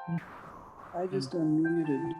I just unmuted.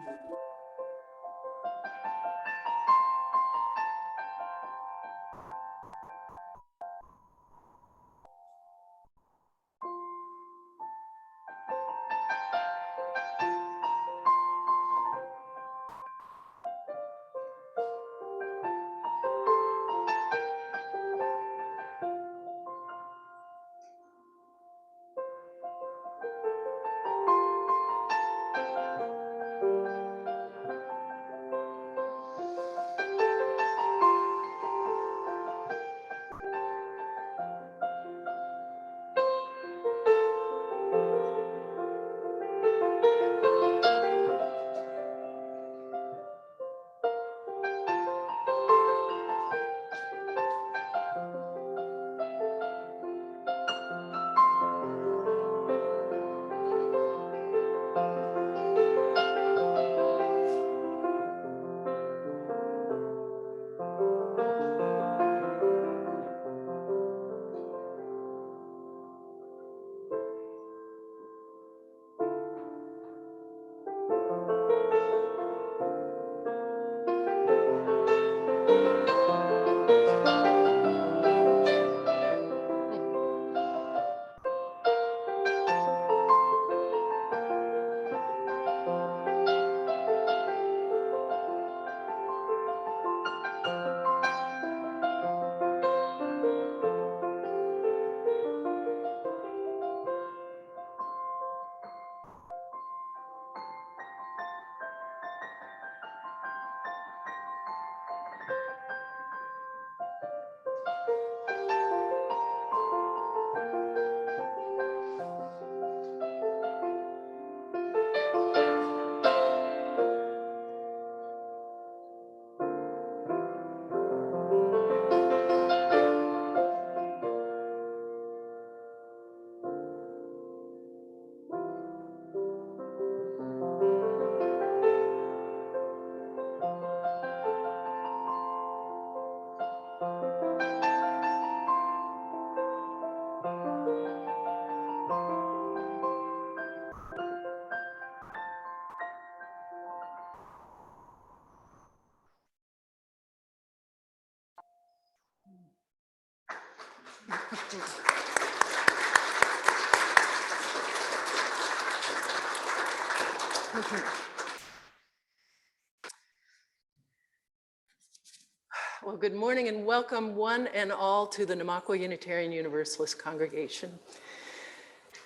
Well, good morning and welcome one and all to the Namakwa Unitarian Universalist congregation.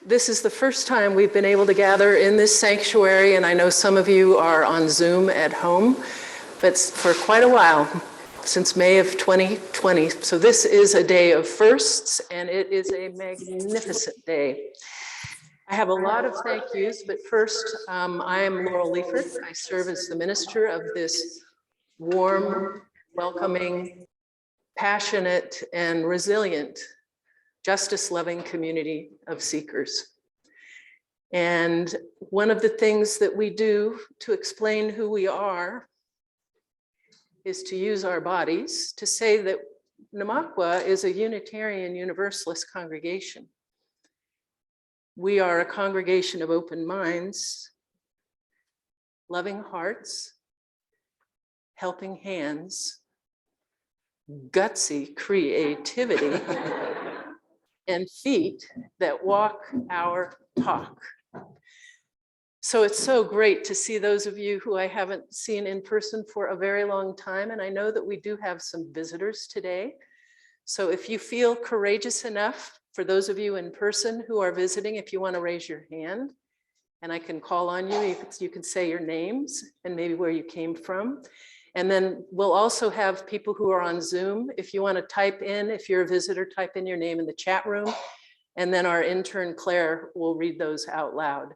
This is the first time we've been able to gather in this sanctuary, and I know some of you are on Zoom at home, but for quite a while, since May of 2020. So this is a day of firsts, and it is a magnificent day. I have a lot of thank yous, but first, I am Laurel Liefert. I serve as the minister of this warm, welcoming, passionate, and resilient, justice-loving community of seekers. And one of the things that we do to explain who we are is to use our bodies to say that Namakwa is a Unitarian Universalist congregation. We are a congregation of open minds, loving hearts, helping hands, gutsy creativity, and feet that walk our talk. So it's so great to see those of you who I haven't seen in person for a very long time. And I know that we do have some visitors today. So if you feel courageous enough, for those of you in person who are visiting, if you want to raise your hand and I can call on you, you can say your names and maybe where you came from. And then we'll also have people who are on Zoom. If you want to type in, if you're a visitor, type in your name in the chat room. And then our intern, Claire, will read those out loud.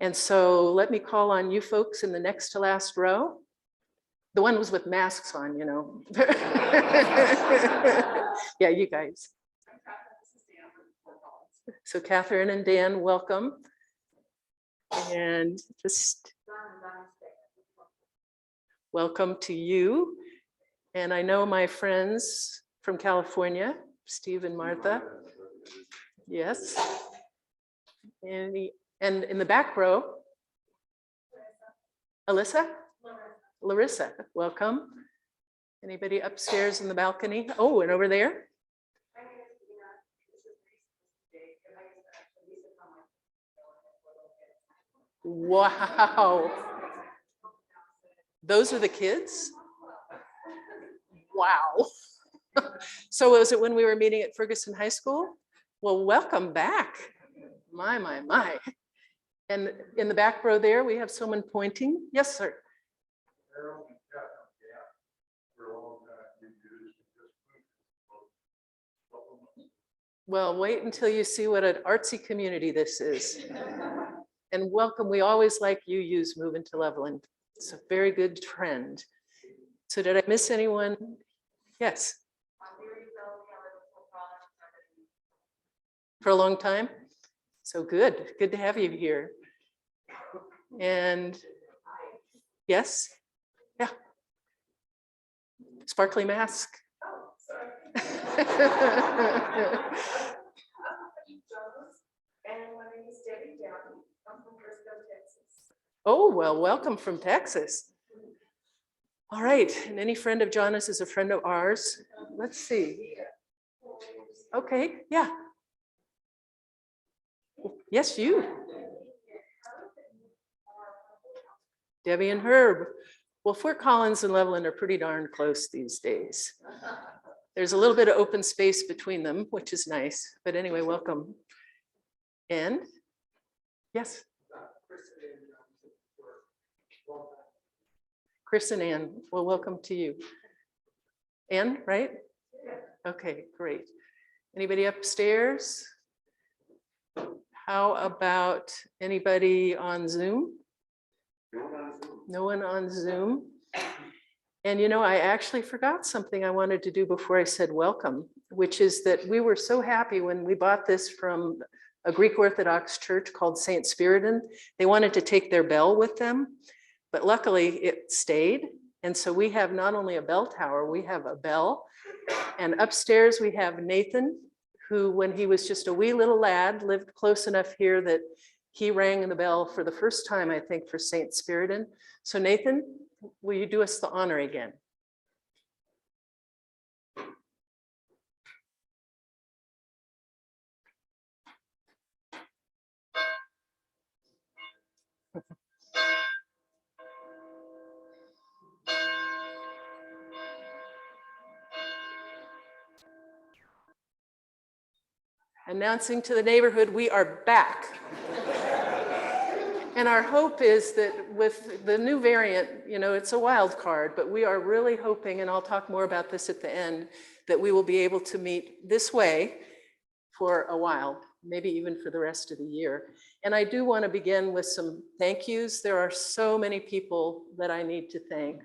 And so let me call on you folks in the next to last row. The one was with masks on, you know. Yeah, you guys. So Catherine and Dan, welcome. And just welcome to you. And I know my friends from California, Steve and Martha. Yes. And in the back row, Alyssa? Larissa, welcome. Anybody upstairs in the balcony? Oh, and over there? Wow. Those are the kids? Wow. So was it when we were meeting at Ferguson High School? Well, welcome back. My. And in the back row there, we have someone pointing. Yes, sir. Well, wait until you see what an artsy community this is. And welcome, we always like you use Move into Loveland. It's a very good trend. So did I miss anyone? Yes. For a long time? So good to have you here. And yes, yeah. Sparkly mask. Oh, well, welcome from Texas. All right, and any friend of Jonas is a friend of ours. Let's see. Okay, yeah. Yes, you. Debbie and Herb. Well, Fort Collins and Levelland are pretty darn close these days. There's a little bit of open space between them, which is nice. But anyway, welcome. And yes. Chris and Ann, well, welcome to you. Ann, right? Okay, great. Anybody upstairs? How about anybody on Zoom? No one on Zoom. And you know, I actually forgot something I wanted to do before I said welcome, which is that we were so happy when we bought this from a Greek Orthodox church called St. Spiridon. They wanted to take their bell with them, but luckily it stayed. And so we have not only a bell tower, we have a bell. And upstairs we have Nathan, who when he was just a wee little lad, lived close enough here that he rang the bell for the first time, I think, for St. Spiridon. So Nathan, will you do us the honor again? Announcing to the neighborhood, we are back. And our hope is that with the new variant, you know, it's a wild card, but we are really hoping, and I'll talk more about this at the end, that we will be able to meet this way for a while, maybe even for the rest of the year. And I do want to begin with some thank yous. There are so many people that I need to thank.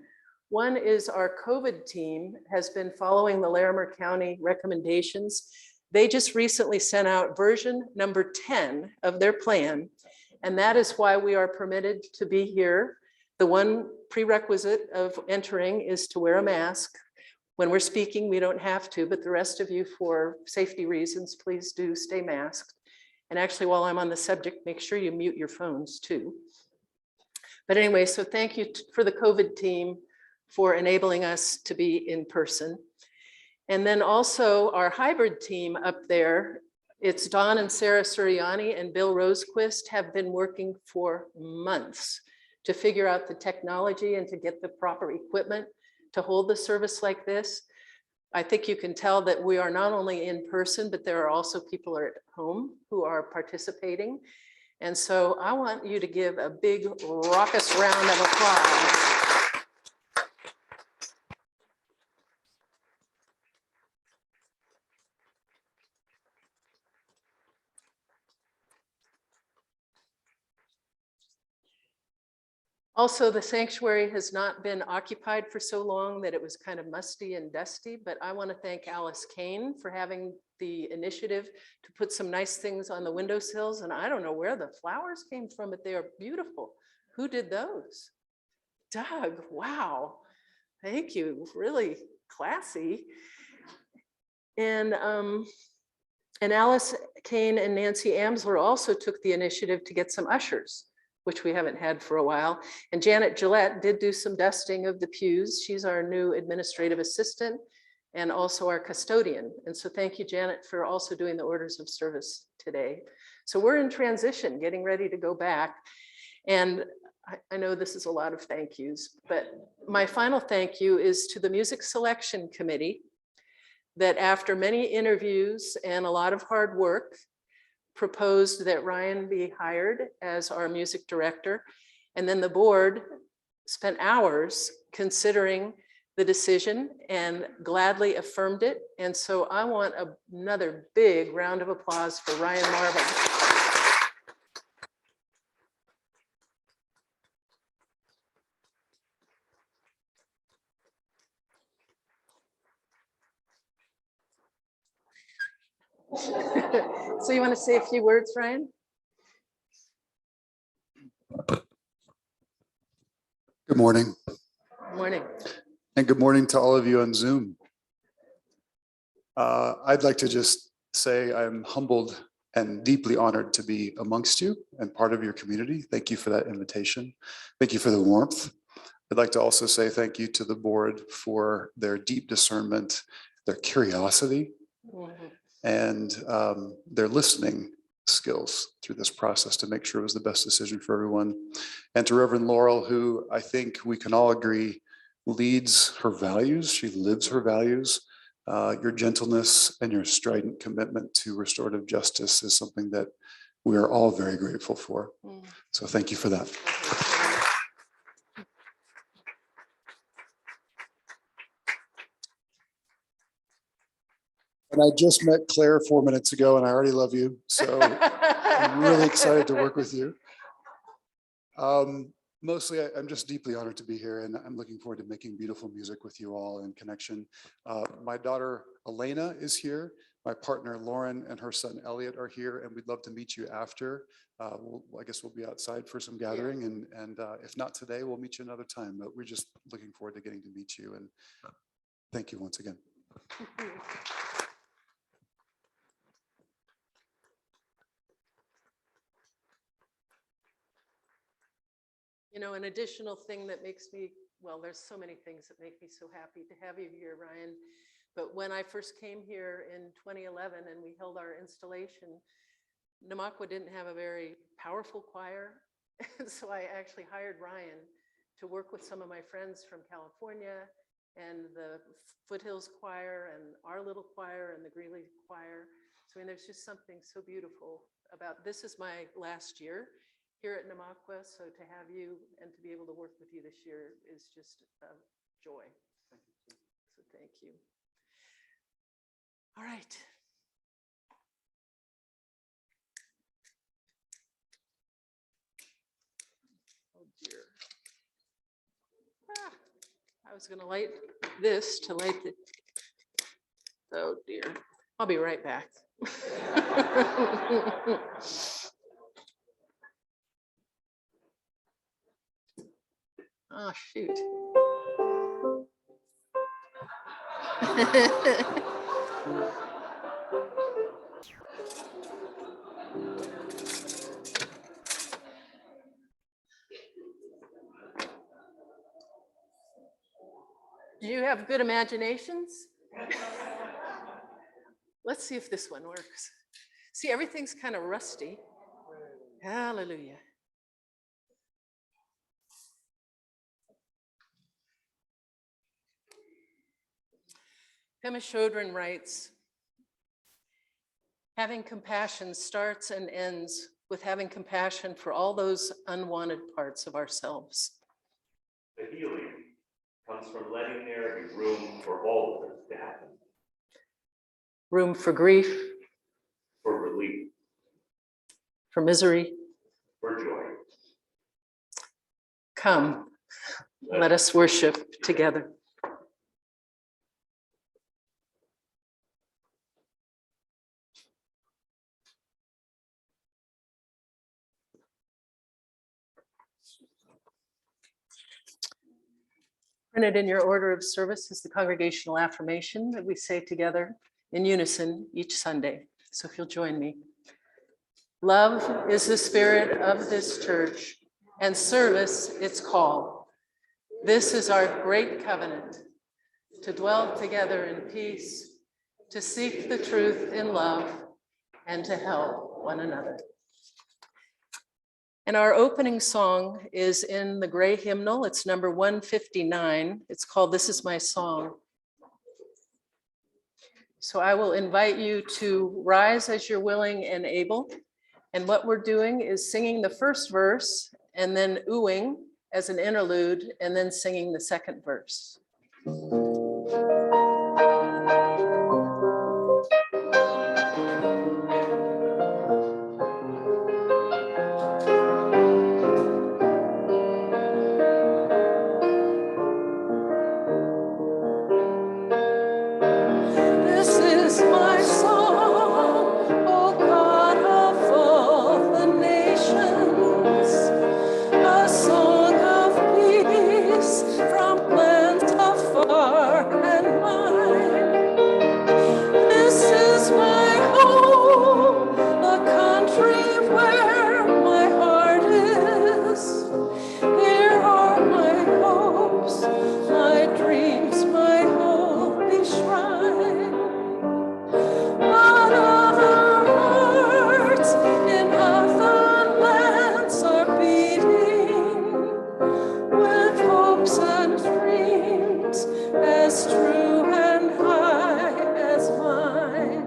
One is our COVID team has been following the Larimer County recommendations. They just recently sent out version number 10 of their plan. And that is why we are permitted to be here. The one prerequisite of entering is to wear a mask. When we're speaking, we don't have to, but the rest of you, for safety reasons, please do stay masked. And actually, while I'm on the subject, make sure you mute your phones too. But anyway, so thank you for the COVID team for enabling us to be in person. And then also our hybrid team up there, it's Don and Sarah Suriani and Bill Rosequist have been working for months to figure out the technology and to get the proper equipment to hold the service like this. I think you can tell that we are not only in person, but there are also people at home who are participating. And so I want you to give a big raucous round of applause. Also, the sanctuary has not been occupied for so long that it was kind of musty and dusty, but I want to thank Alice Kane for having the initiative to put some nice things on the windowsills. And I don't know where the flowers came from, but they are beautiful. Who did those? Doug, wow. Thank you, really classy. And And Alice Kane and Nancy Amsler also took the initiative to get some ushers, which we haven't had for a while. And Janet Gillette did do some dusting of the pews. She's our new administrative assistant and also our custodian. And so thank you, Janet, for also doing the orders of service today. So we're in transition, getting ready to go back. And I know this is a lot of thank yous, but my final thank you is to the Music Selection Committee that after many interviews and a lot of hard work, proposed that Ryan be hired as our music director. And then the board spent hours considering the decision and gladly affirmed it. And so I want another big round of applause for Ryan Marvin. So you want to say a few words, Ryan? Good morning. Good morning. And good morning to all of you on Zoom. I'd like to just say I'm humbled and deeply honored to be amongst you and part of your community. Thank you for that invitation. Thank you for the warmth. I'd like to also say thank you to the board for their deep discernment, their curiosity, and their listening skills through this process to make sure it was the best decision for everyone. And to Reverend Laurel, who I think we can all agree leads her values. She lives her values. Your gentleness and your strident commitment to restorative justice is something that we are all very grateful for. So thank you for that. And I just met Claire 4 minutes ago, and I already love you. So I'm really excited to work with you. Mostly, I'm just deeply honored to be here, and I'm looking forward to making beautiful music with you all in connection. My daughter, Elena, is here. My partner, Lauren, and her son, Elliot, are here, and we'd love to meet you after. I guess we'll be outside for some gathering, and if not today, we'll meet you another time. But we're just looking forward to getting to meet you, and thank you once again. You know, an additional thing that makes me, well, there's so many things that make me so happy to have you here, Ryan. But when I first came here in 2011 and we held our installation, Namakwa didn't have a very powerful choir. And so I actually hired Ryan to work with some of my friends from California and the Foothills Choir and our little choir and the Greeley Choir. So I mean, there's just something so beautiful about, this is my last year here at Namakwa, so to have you and to be able to work with you this year is just a joy. Thank you. So thank you. All right. Oh dear. I was going to light this to light the. Oh dear. I'll be right back. Oh, shoot. Do you have good imaginations? Let's see if this one works. See, everything's kind of rusty. Hallelujah. Pema Chodron writes, having compassion starts and ends with having compassion for all those unwanted parts of ourselves. The healing comes from letting there be room for all of this to happen. Room for grief, For relief, for misery. for joy. Come, let us worship together. Printed in your order of service is the congregational affirmation that we say together in unison each Sunday. So if you'll join me. Love is the spirit of this church, and service its call. This is our great covenant, to dwell together in peace, to seek the truth in love, and to help one another. And our opening song is in the gray hymnal. It's number 159. It's called This Is My Song. So I will invite you to rise as you're willing and able. And what we're doing is singing the first verse and then oohing as an interlude and then singing the second verse. This is my song, O God of all the nations, a song of peace from lands afar and wide. This is my home, the country where my heart is. Here are my hopes, my dreams, my holy shrine. But other hearts in other lands are beating with hopes and dreams as true and high as mine.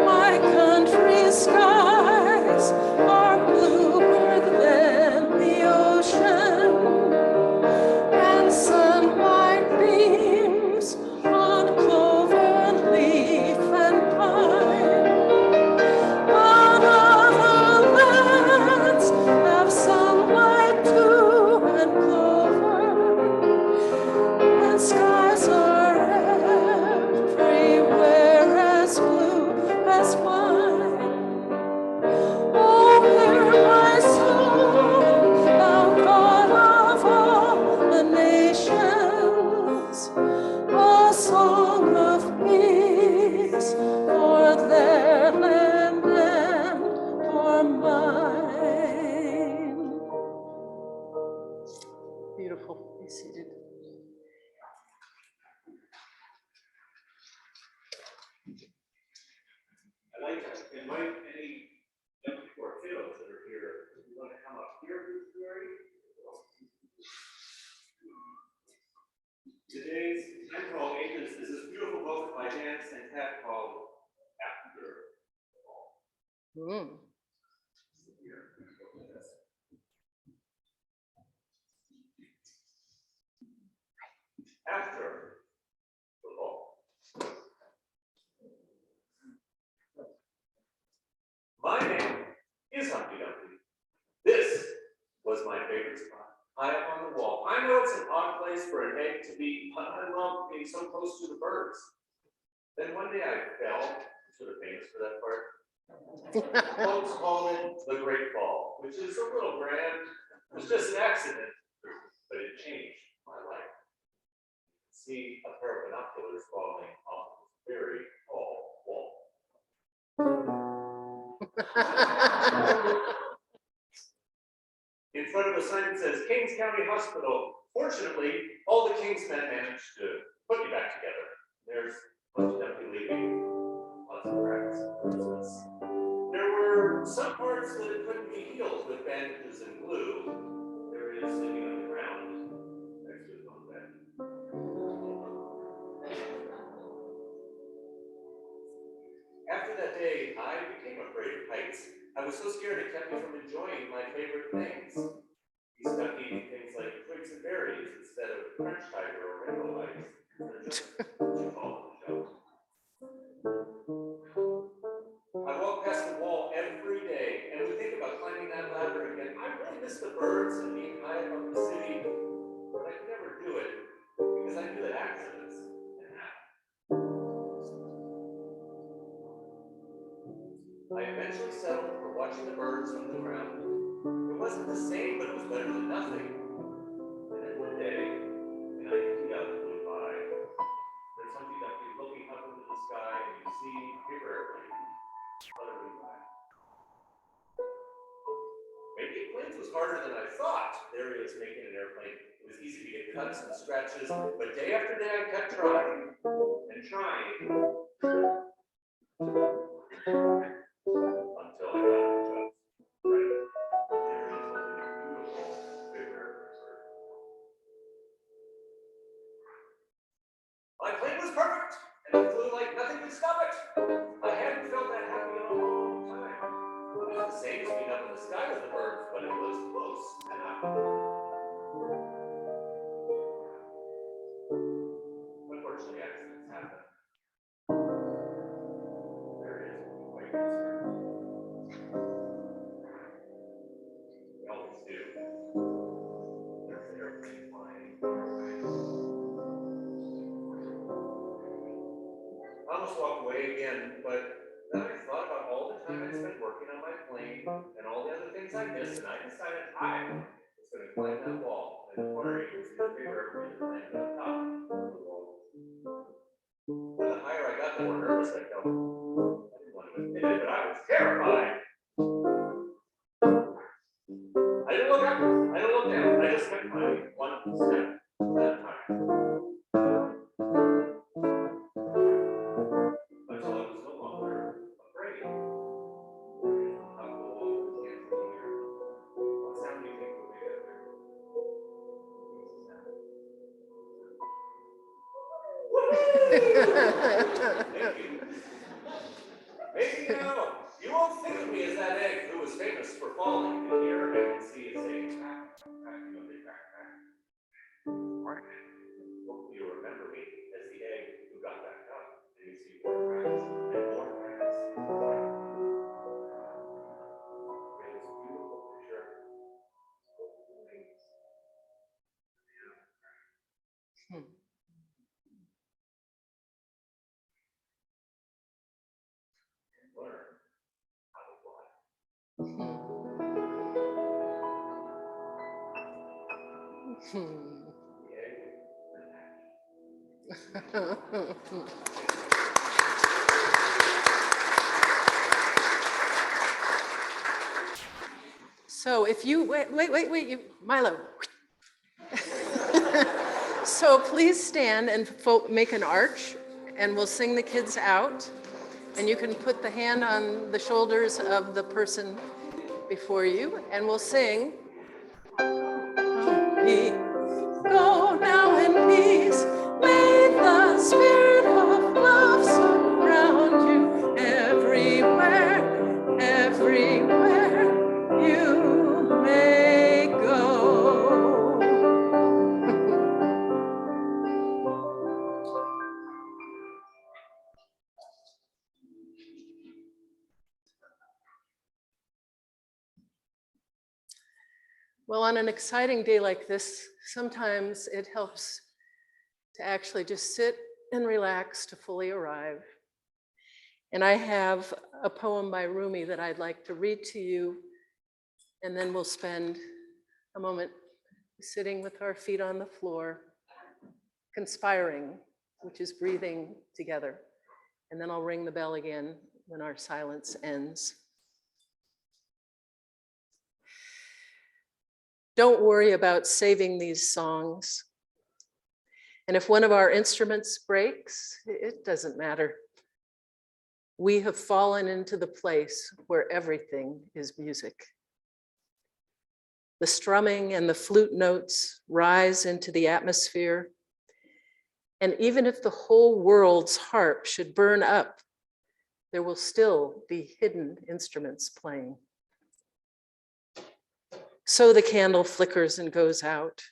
My country's skies are bluer than the ocean, and sunlight beams on clover, leaf, and pine. But other lands have sunlight too, and clover, and skies are everywhere as blue as mine. Oh, hear my song, thou God of all the nations, a song of peace for their land and for mine. Beautiful. Be seated. I'd like to invite any young people or kiddos that are here, if you want to come up here, Gary. Today's temporal ages is this beautiful book by Dan Santet called After. After the fall. My name is Humpty Dumpty. This was my favorite spot, high up on the wall. I know it's an odd place for an egg to be, but I love being so close to the birds. Then one day I fell, sort of famous for that part. Folks call it the Great Fall, which is a little grand. It was just an accident, but it changed my life. See a pair of binoculars falling off a very tall wall. In front of a sign that says Kings County Hospital. Fortunately, all the King's men managed to put me back together. There's Humpty Dumpty leaving, lots of cracks. There were some parts that couldn't be healed with bandages and glue. There is sleeping on the ground next to his own bed. was so scared it kept me from enjoying my favorite things. He stuck eating things like twigs and berries instead of French tiger or rainbow lights. They're just too tall for the show. I walk past the wall every day and would think about climbing that ladder again. I really miss the birds and being high above the city, but I could never do it because I knew that accidents can happen. I eventually settled for watching the birds from the ground. It wasn't the same, but it was better than nothing. And then one day, an Humpty Duck flew by. There's Humpty Duck looking up into the sky, and you see a paper airplane fluttering by. Making planes was harder than I thought. There he is making an airplane. It was easy to get cuts and scratches, but day after day I kept trying and trying until I got it just right. There he is holding a beautiful paper airplane. My plane was perfect, and it flew like nothing could stop it. I hadn't felt that happy in a long time. It was the same as being up in the sky with the birds, but it was close enough. Unfortunately, accidents happen. There it is, quite concerned. They always do. There's the airplane flying. I almost walked away again, but then I thought about all the time I spent working on my plane and all the other things I missed, and I decided I was going to climb that wall in the corner. You can see the big airplane landing on top of the wall. But the higher I got, the more nervous I felt. I didn't want to admit it, but I was terrified. I didn't look up, I didn't look down, I just kept climbing one step at a time. Until I was no longer afraid. How cool is the hands in the air? What sound do you think will make it there? Thank you. Maybe now you won't think of me as that egg who was famous for falling. And here I can see it saying crack, crack, you know, big crack, crack. Hopefully you'll remember me as the egg who got back up. And you see more cracks and more cracks. It was a beautiful picture. Learn how to fly. The egg So if you, wait, Milo. So please stand and make an arch, and we'll sing the kids out. And you can put the hand on the shoulders of the person before you, and we'll sing. Go now in peace, may the spirit of love surround you everywhere, everywhere you may go. Well, on an exciting day like this, sometimes it helps to actually just sit and relax to fully arrive. And I have a poem by Rumi that I'd like to read to you, and then we'll spend a moment sitting with our feet on the floor, conspiring, which is breathing together. And then I'll ring the bell again when our silence ends. Don't worry about saving these songs. And if one of our instruments breaks, it doesn't matter. We have fallen into the place where everything is music. The strumming and the flute notes rise into the atmosphere. And even if the whole world's harp should burn up, there will still be hidden instruments playing. So the candle flickers and goes out.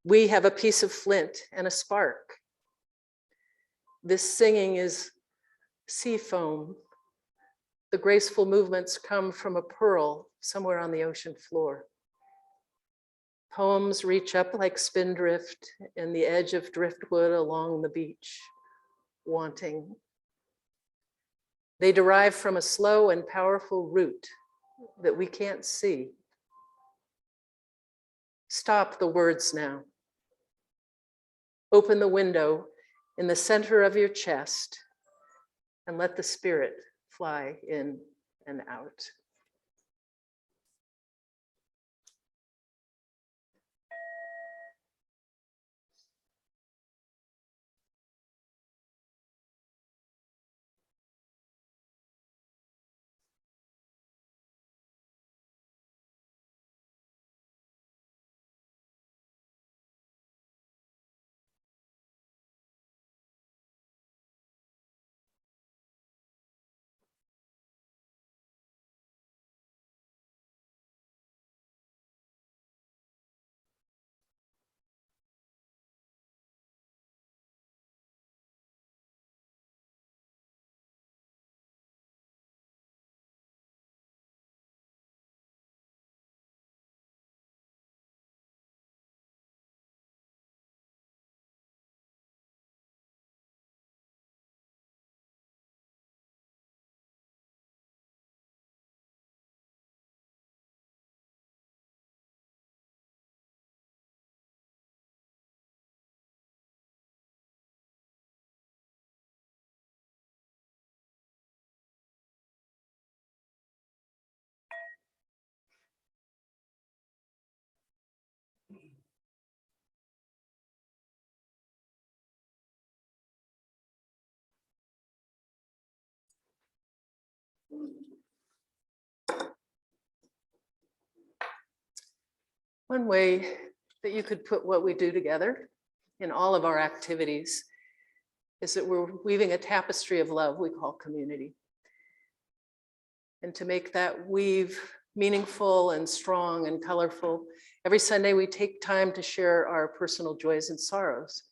We have a piece of flint and a spark. This singing is sea foam. The graceful movements come from a pearl somewhere on the ocean floor. Poems reach up like spindrift and the edge of driftwood along the beach, wanting. They derive from a slow and powerful root that we can't see. Stop the words now. Open the window in the center of your chest and let the spirit fly in and out. One way that you could put what we do together in all of our activities is that we're weaving a tapestry of love we call community. And to make that weave meaningful and strong and colorful, every Sunday we take time to share our personal joys and sorrows.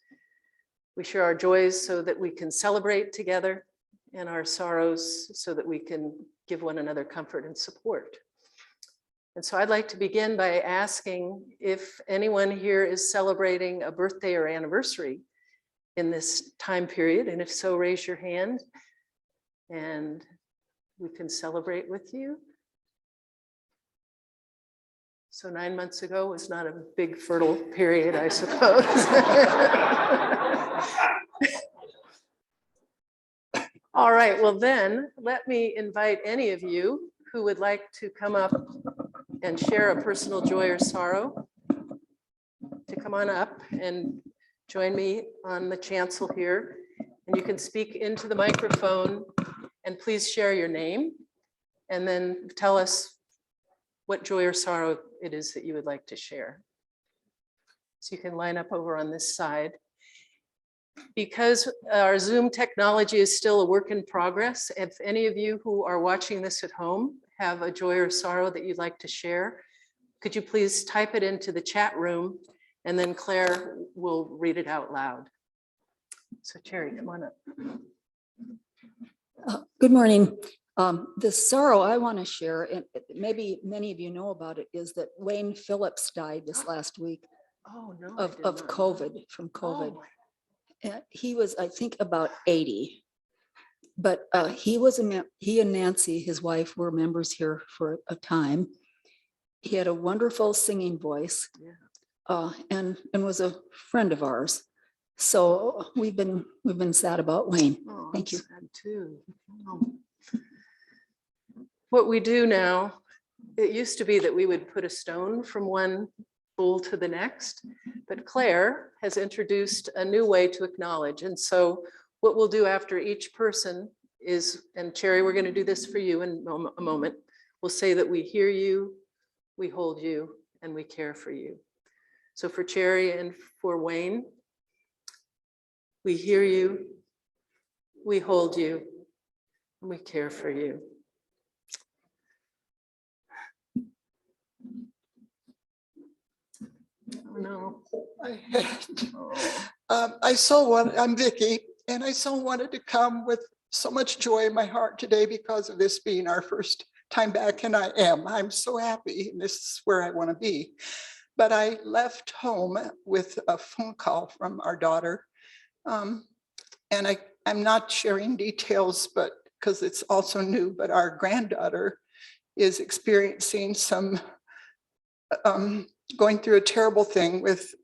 We share our joys so that we can celebrate together, and our sorrows so that we can give one another comfort and support. And so I'd like to begin by asking if anyone here is celebrating a birthday or anniversary in this time period, and if so, raise your hand and we can celebrate with you. So 9 months ago was not a big fertile period, I suppose. All right, well then, let me invite any of you who would like to come up and share a personal joy or sorrow to come on up and join me on the chancel here. And you can speak into the microphone and please share your name and then tell us what joy or sorrow it is that you would like to share. So you can line up over on this side. Because our Zoom technology is still a work in progress, if any of you who are watching this at home have a joy or sorrow that you'd like to share, could you please type it into the chat room and then Claire will read it out loud. So Cherry, come on up. Good morning. The sorrow I want to share, and maybe many of you know about it, is that Wayne Phillips died this last week Oh, no. of COVID, from COVID. Oh, He was, I think, about 80. But he and Nancy, his wife, were members here for a time. He had a wonderful singing voice, and was a friend of ours. So we've been sad about Wayne. oh, Thank you. sad too. Oh. What we do now, it used to be that we would put a stone from one pool to the next, but Claire has introduced a new way to acknowledge. And so what we'll do after each person is, and Cherry, we're going to do this for you in a moment. We'll say that we hear you, we hold you, and we care for you. So for Cherry and for Wayne, we hear you, we hold you, and we care for you. No. I'm Vicky, and I so wanted to come with so much joy in my heart today because of this being our first time back, and I am. I'm so happy, and this is where I want to be. But I left home with a phone call from our daughter, and I'm not sharing details, but because it's also new, but our granddaughter is experiencing some, going through a terrible thing with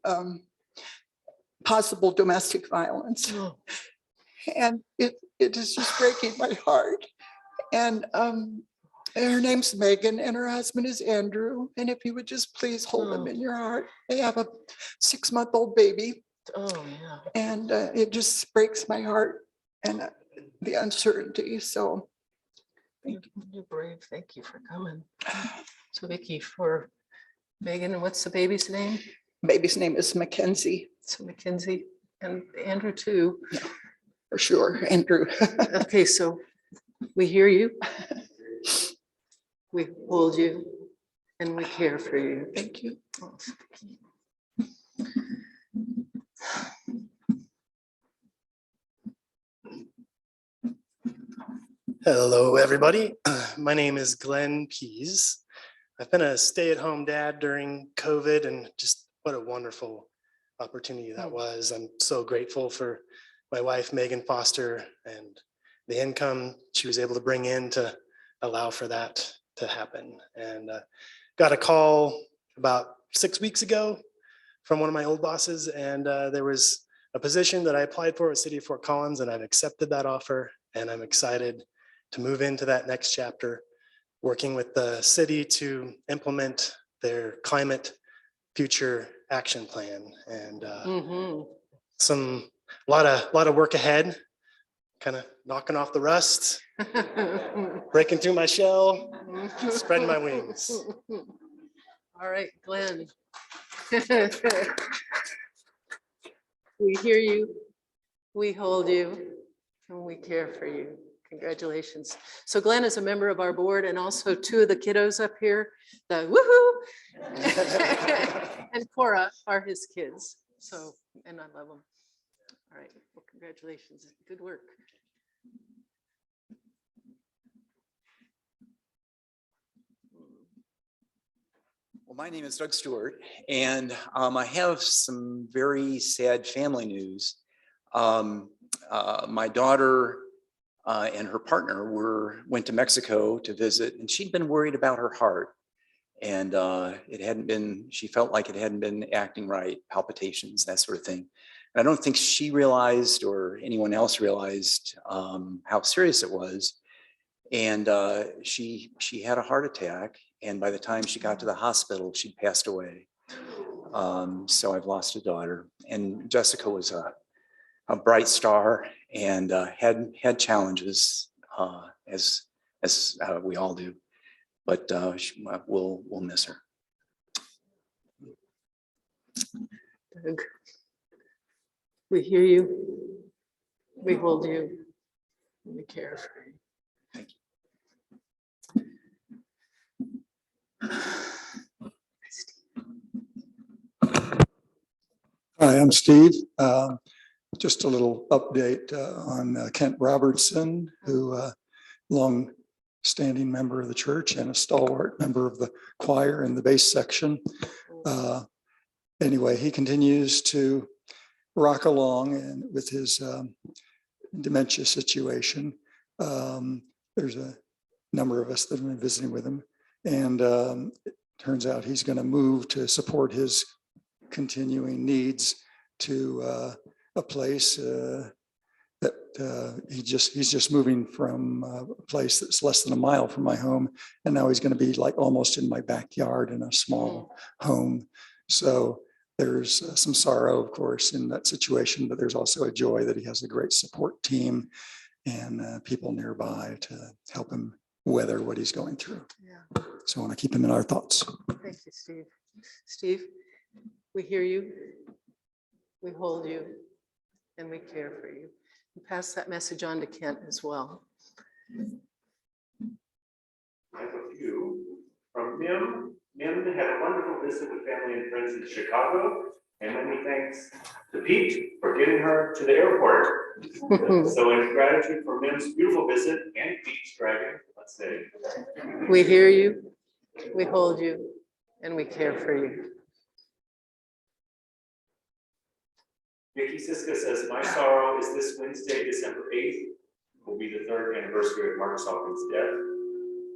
possible domestic violence. Oh. And it is just breaking my heart. And her name's Megan and her husband is Andrew. And if you would just please hold them in your heart. They have a 6-month-old baby. Oh, yeah. And it just breaks my heart and the uncertainty. So You're brave. Thank you for coming. So Vicky, for Megan, what's the baby's name? baby's name is Mackenzie, So Mackenzie and Andrew too. for sure, Andrew. Okay, so we hear you. We hold you and we care for you. Thank you. Oh, Hello, everybody. My name is Glenn Pease. I've been a stay-at-home dad during COVID, and just what a wonderful opportunity that was. I'm so grateful for my wife, Megan Foster, and the income she was able to bring in to allow for that to happen. And got a call about 6 weeks ago from one of my old bosses, and there was a position that I applied for at City of Fort Collins, and I've accepted that offer, and I'm excited to move into that next chapter, working with the city to implement their climate future action plan. And a lot of work ahead, kind of knocking off the rust, breaking through my shell, spreading my wings. All right, Glenn. We hear you, we hold you, and we care for you. Congratulations. So Glenn is a member of our board, and also 2 of the kiddos up here, the woohoo and Cora are his kids. So, and I love them. All right, well, congratulations. Good work. Well, my name is Doug Stewart, and I have some very sad family news. My daughter and her partner went to Mexico to visit, and she'd been worried about her heart, and she felt like it hadn't been acting right, palpitations, that sort of thing. And I don't think she realized or anyone else realized how serious it was. And she had a heart attack, and by the time she got to the hospital, she'd passed away. So I've lost a daughter, and Jessica was a bright star and had challenges as we all do, but we'll miss her. Doug, we hear you, we hold you, and we care for you. Thank you. Hi, I'm Steve. Just a little update on Kent Robertson, who long-standing member of the church and a stalwart member of the choir in the bass section. Anyway, he continues to rock along and with his dementia situation. There's a number of us that have been visiting with him, and it turns out he's going to move to support his continuing needs to a place that he's just moving from a place that's less than a mile from my home, and now he's going to be like almost in my backyard in a small home. So there's some sorrow, of course, in that situation, but there's also a joy that he has a great support team and people nearby to help him weather what he's going through. Yeah. So I want to keep him in our thoughts. Thank you, Steve. Steve, we hear you, we hold you, and we care for you. And pass that message on to Kent as well. I have a few from him, Mim had a wonderful visit with family and friends in Chicago, and many thanks to Pete for getting her to the airport. So in gratitude for Mim's beautiful visit and Pete's driving, let's say. We hear you, we hold you, and we care for you. Vicky Siska says, my sorrow is this Wednesday, December 8th, will be the 3rd anniversary of Mark Salkin's death.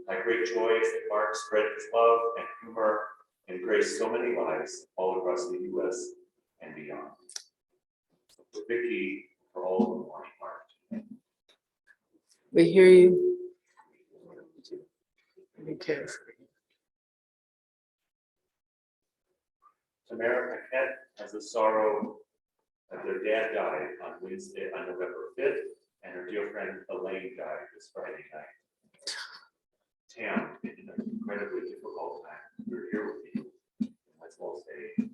My great joy is that Mark spread his love and humor and graced so many lives all across the US and beyond. So for Vicky, for all of the morning, Mark. We hear you, and we care for you. Tamara Paquette has a sorrow that their dad died on Wednesday, on November 5th, and her dear friend Elaine died this Friday night. Tam, in an incredibly difficult time, we're here with you. Let's all say.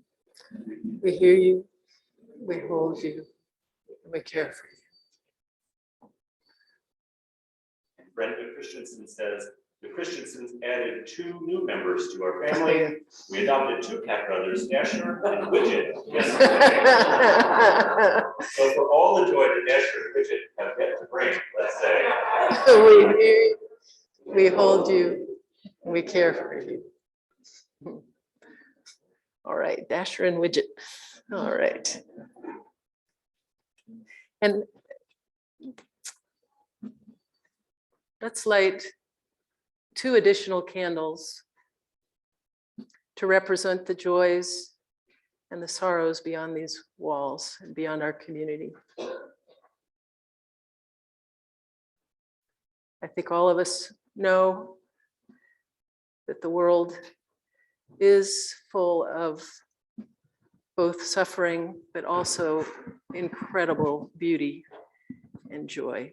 We hear you, we hold you, and we care for you. And Brenda Christensen says, the Christensens added 2 new members to our family. We adopted 2 cat brothers, Dasher and Widget. So for all the joy that Dasher and Widget have yet to bring, let's say. We hear you, we hold you, and we care for you. All right, Dasher and Widget. All right. And let's light 2 additional candles to represent the joys and the sorrows beyond these walls and beyond our community. I think all of us know that the world is full of both suffering, but also incredible beauty and joy.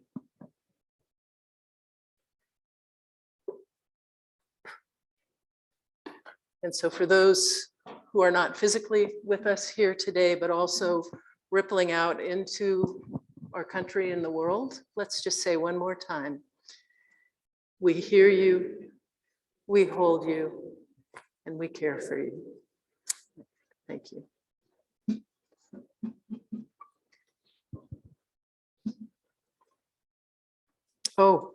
And so for those who are not physically with us here today, but also rippling out into our country and the world, let's just say one more time, we hear you, we hold you, and we care for you. Thank you. Oh.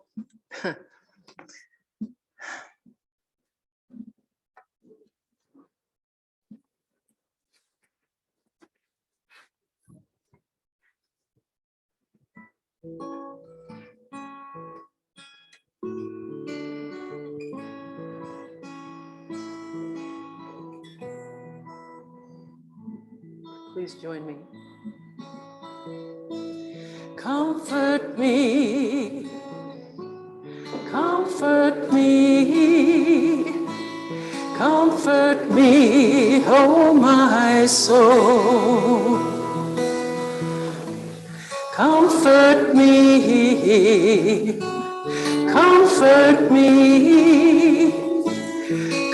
Please join me. Comfort me, comfort me, comfort me, oh my soul. Comfort me, comfort me,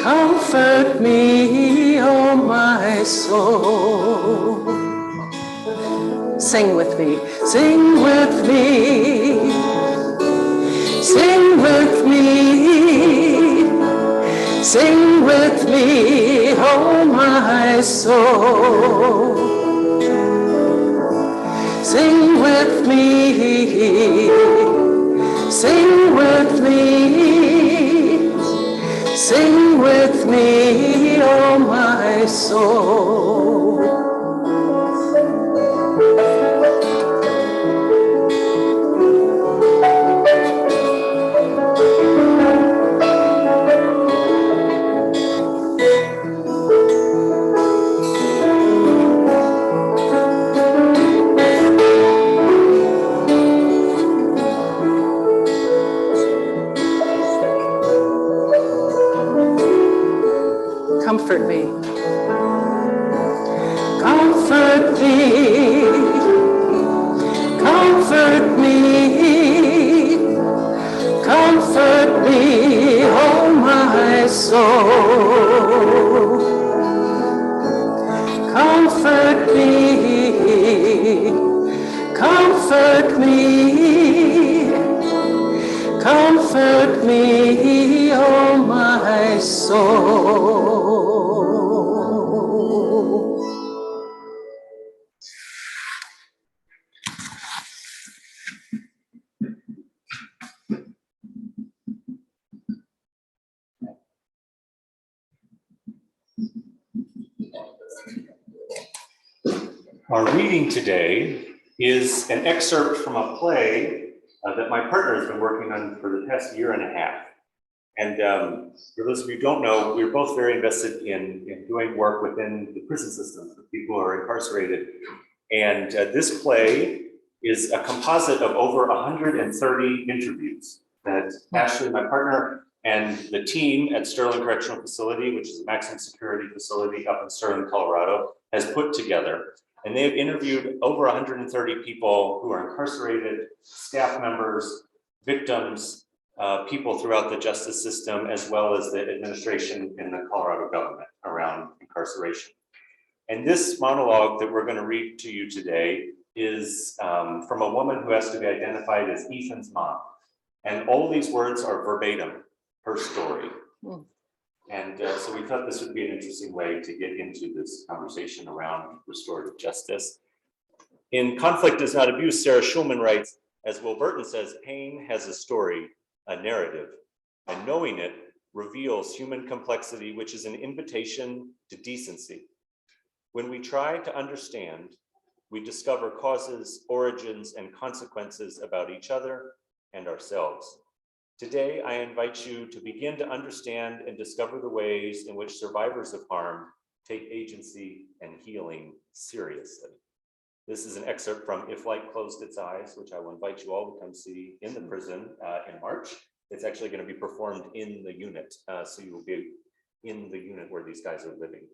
comfort me, oh my soul. Sing with me, sing with me, sing with me, sing with me, oh my soul. Sing with me, sing with me, sing with me, oh my soul. Comfort me, comfort me, comfort me, comfort me, oh my soul. Comfort me, comfort me, comfort me, oh my soul. Our reading today is an excerpt from a play that my partner has been working on for the past year and a half. And for those of you who don't know, we're both very invested in doing work within the prison systems for people who are incarcerated. And this play is a composite of over 130 interviews that Ashley, my partner, and the team at Sterling Correctional Facility, which is a maximum security facility up in Sterling, Colorado, has put together. And they have interviewed over 130 people who are incarcerated, staff members, victims, people throughout the justice system, as well as the administration in the Colorado government around incarceration. And this monologue that we're going to read to you today is from a woman who has to be identified as Ethan's mom. And all these words are verbatim, her story. And so we thought this would be an interesting way to get into this conversation around restorative justice. In Conflict Is Not Abuse, Sarah Schulman writes, as Will Burton says, pain has a story, a narrative, and knowing it reveals human complexity, which is an invitation to decency. When we try to understand, we discover causes, origins, and consequences about each other and ourselves. Today, I invite you to begin to understand and discover the ways in which survivors of harm take agency and healing seriously. This is an excerpt from If Light Closed Its Eyes, which I will invite you all to come see in the prison in March. It's actually going to be performed in the unit, so you will be in the unit where these guys are living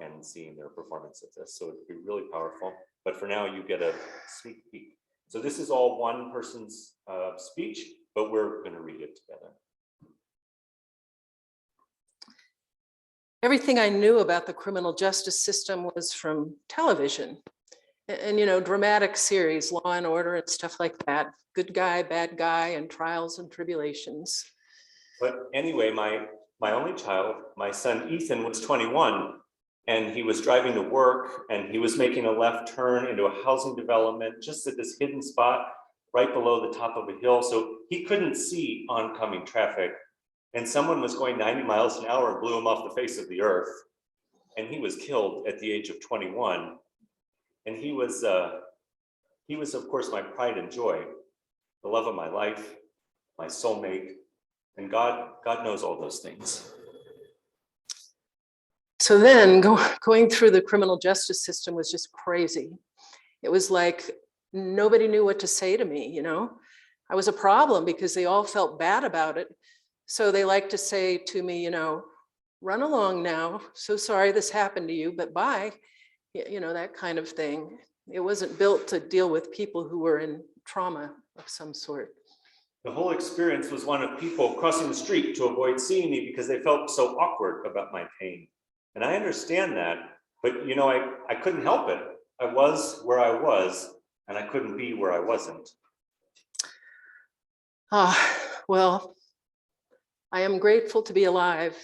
and seeing their performance of this. So it'll be really powerful. But for now, you get a sneak peek. So this is all one person's speech, but we're going to read it together. Everything I knew about the criminal justice system was from television and you know, dramatic series, Law and Order and stuff like that. Good guy, bad guy, and trials and tribulations. But anyway, my only child, my son Ethan, was 21, and he was driving to work, and he was making a left turn into a housing development just at this hidden spot right below the top of a hill. So he couldn't see oncoming traffic, and someone was going 90 miles an hour and blew him off the face of the earth. And he was killed at the age of 21. And he was of course my pride and joy, the love of my life, my soulmate, and God knows all those things. So then going through the criminal justice system was just crazy. It was like nobody knew what to say to me, you know. I was a problem because they all felt bad about it. So they like to say to me, you know, run along now. So sorry this happened to you, but bye. You know, that kind of thing. It wasn't built to deal with people who were in trauma of some sort. The whole experience was one of people crossing the street to avoid seeing me because they felt so awkward about my pain. And I understand that, but you know, I couldn't help it. I was where I was, and I couldn't be where I wasn't. Well, I am grateful to be alive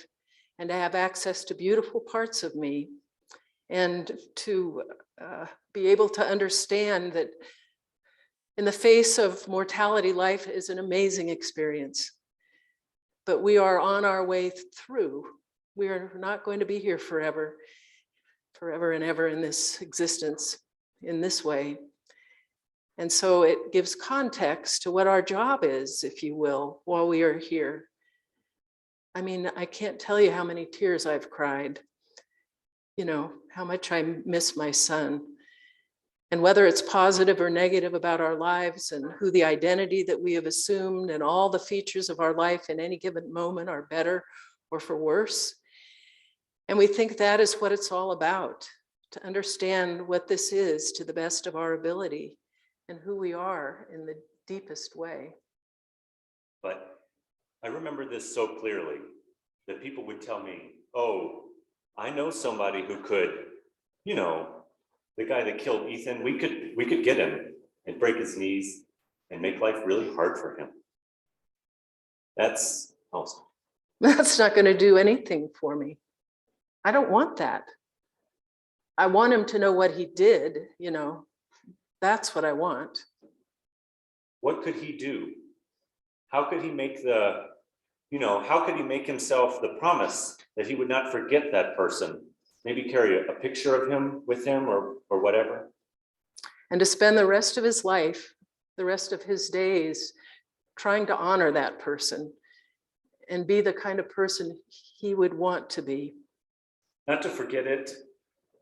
and to have access to beautiful parts of me, and to be able to understand that in the face of mortality, life is an amazing experience, but we are on our way through. We are not going to be here forever and ever in this existence in this way. And so it gives context to what our job is, if you will, while we are here. I mean, I can't tell you how many tears I've cried, you know, how much I miss my son. And whether it's positive or negative about our lives and who the identity that we have assumed and all the features of our life in any given moment are better or for worse. And we think that is what it's all about, to understand what this is to the best of our ability and who we are in the deepest way. But I remember this so clearly that people would tell me, oh, I know somebody who could, you know, the guy that killed Ethan, we could get him and break his knees and make life really hard for him. That's awesome. That's not going to do anything for me. I don't want that. I want him to know what he did, you know, that's what I want. What could he do? How could he make the how could he make himself the promise that he would not forget that person? Maybe carry a picture of him with him or whatever. And to spend the rest of his life, the rest of his days, trying to honor that person and be the kind of person he would want to be. Not to forget it,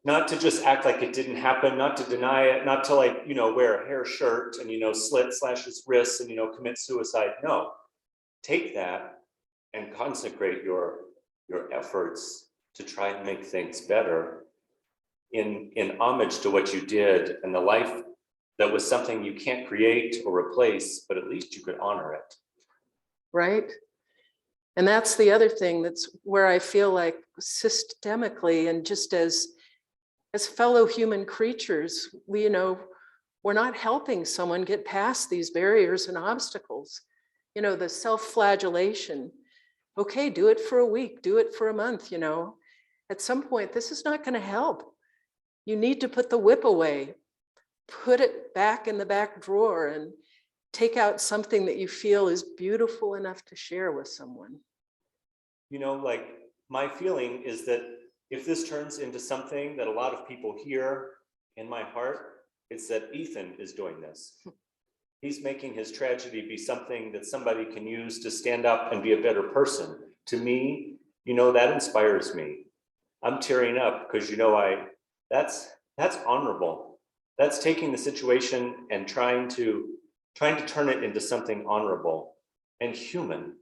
not to just act like it didn't happen, not to deny it, not to wear a hair shirt and, slash his wrists and, commit suicide. No, take that and consecrate your efforts to try and make things better in homage to what you did and the life that was something you can't create or replace, but at least you could honor it. Right? And that's the other thing, that's where I feel like systemically and just as fellow human creatures, we're not helping someone get past these barriers and obstacles. The self-flagellation. Okay, do it for a week, do it for a month, At some point, this is not going to help. You need to put the whip away, put it back in the back drawer and take out something that you feel is beautiful enough to share with someone. My feeling is that if this turns into something that a lot of people hear in my heart, it's that Ethan is doing this. He's making his tragedy be something that somebody can use to stand up and be a better person. To me, that inspires me. I'm tearing up because, that's honorable. That's taking the situation and trying to turn it into something honorable and human,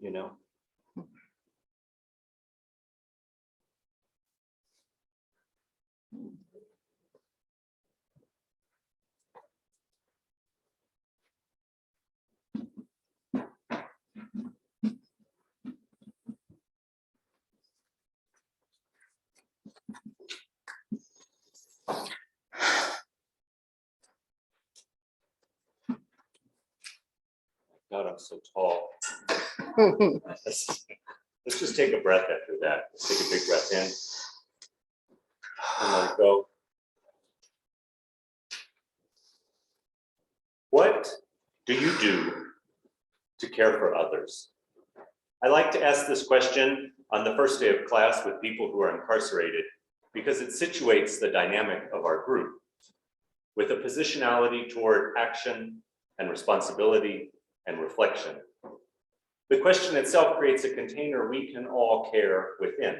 God, I'm so tall. Let's just take a breath after that. Let's take a big breath in and let it go. What do you do to care for others? I like to ask this question on the first day of class with people who are incarcerated because it situates the dynamic of our group with a positionality toward action and responsibility and reflection. The question itself creates a container we can all care within.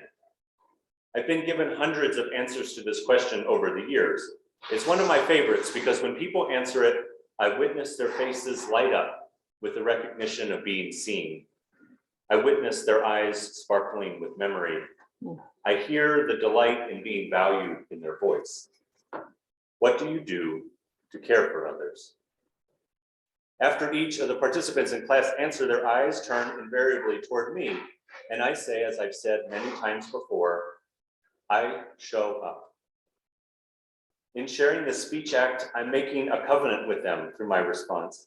I've been given hundreds of answers to this question over the years. It's one of my favorites because when people answer it, I witness their faces light up with the recognition of being seen. I witness their eyes sparkling with memory. I hear the delight in being valued in their voice. What do you do to care for others? After each of the participants in class answer, their eyes turn invariably toward me. And I say, as I've said many times before, I show up. In sharing this speech act, I'm making a covenant with them through my response.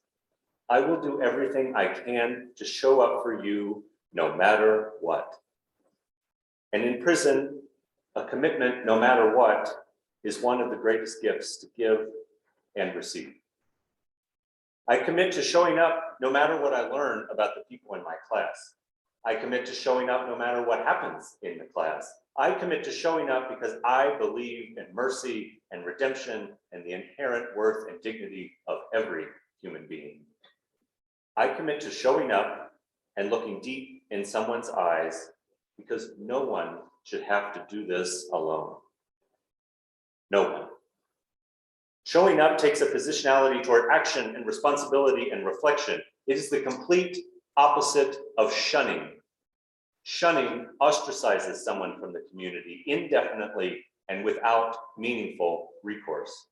I will do everything I can to show up for you no matter what. And in prison, a commitment no matter what is one of the greatest gifts to give and receive. I commit to showing up no matter what I learn about the people in my class. I commit to showing up no matter what happens in the class. I commit to showing up because I believe in mercy and redemption and the inherent worth and dignity of every human being. I commit to showing up and looking deep in someone's eyes because no one should have to do this alone. No one. Showing up takes a positionality toward action and responsibility and reflection. It is the complete opposite of shunning. Shunning ostracizes someone from the community indefinitely and without meaningful recourse.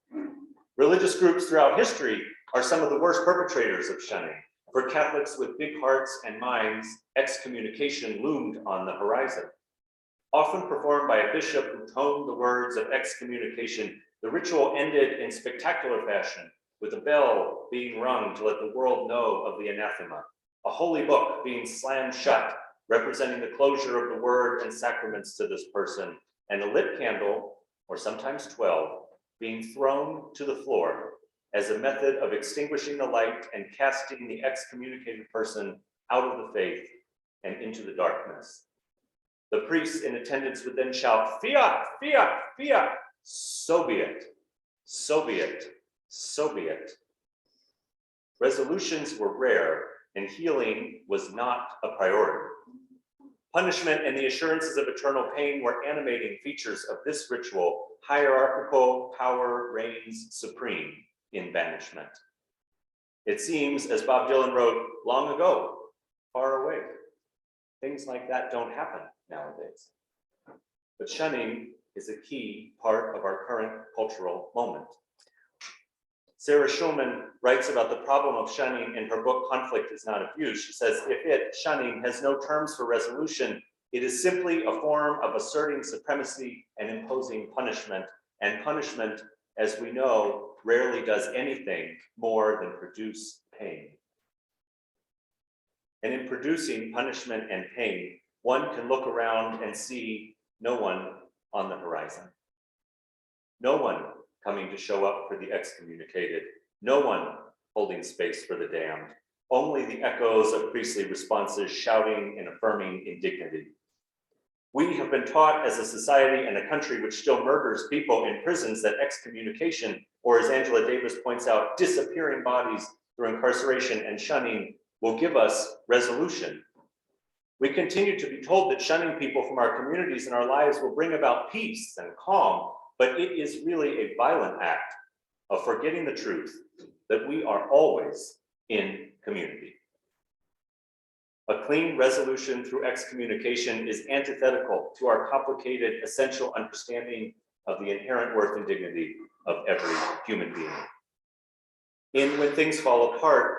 Religious groups throughout history are some of the worst perpetrators of shunning. For Catholics with big hearts and minds, excommunication loomed on the horizon. Often performed by a bishop who toned the words of excommunication, the ritual ended in spectacular fashion, with a bell being rung to let the world know of the anathema, a holy book being slammed shut, representing the closure of the word and sacraments to this person, and a lit candle, or sometimes 12, being thrown to the floor as a method of extinguishing the light and casting the excommunicated person out of the faith and into the darkness. The priests in attendance would then shout, "Fiat, fiat, fiat, so be it, so be it, so be it." Resolutions were rare, and healing was not a priority. Punishment and the assurances of eternal pain were animating features of this ritual. Hierarchical power reigns supreme in banishment. It seems, as Bob Dylan wrote long ago, far away, things like that don't happen nowadays. But shunning is a key part of our current cultural moment. Sarah Schulman writes about the problem of shunning in her book, Conflict is Not Abuse. She says, if it, shunning, has no terms for resolution, it is simply a form of asserting supremacy and imposing punishment. And punishment, as we know, rarely does anything more than produce pain. And in producing punishment and pain, one can look around and see no one on the horizon. No one coming to show up for the excommunicated. No one holding space for the damned. Only the echoes of priestly responses shouting and affirming indignity. We have been taught as a society and a country which still murders people in prisons that excommunication, or as Angela Davis points out, disappearing bodies through incarceration and shunning will give us resolution. We continue to be told that shunning people from our communities and our lives will bring about peace and calm, but it is really a violent act of forgetting the truth that we are always in community. A clean resolution through excommunication is antithetical to our complicated, essential understanding of the inherent worth and dignity of every human being. In When Things Fall Apart,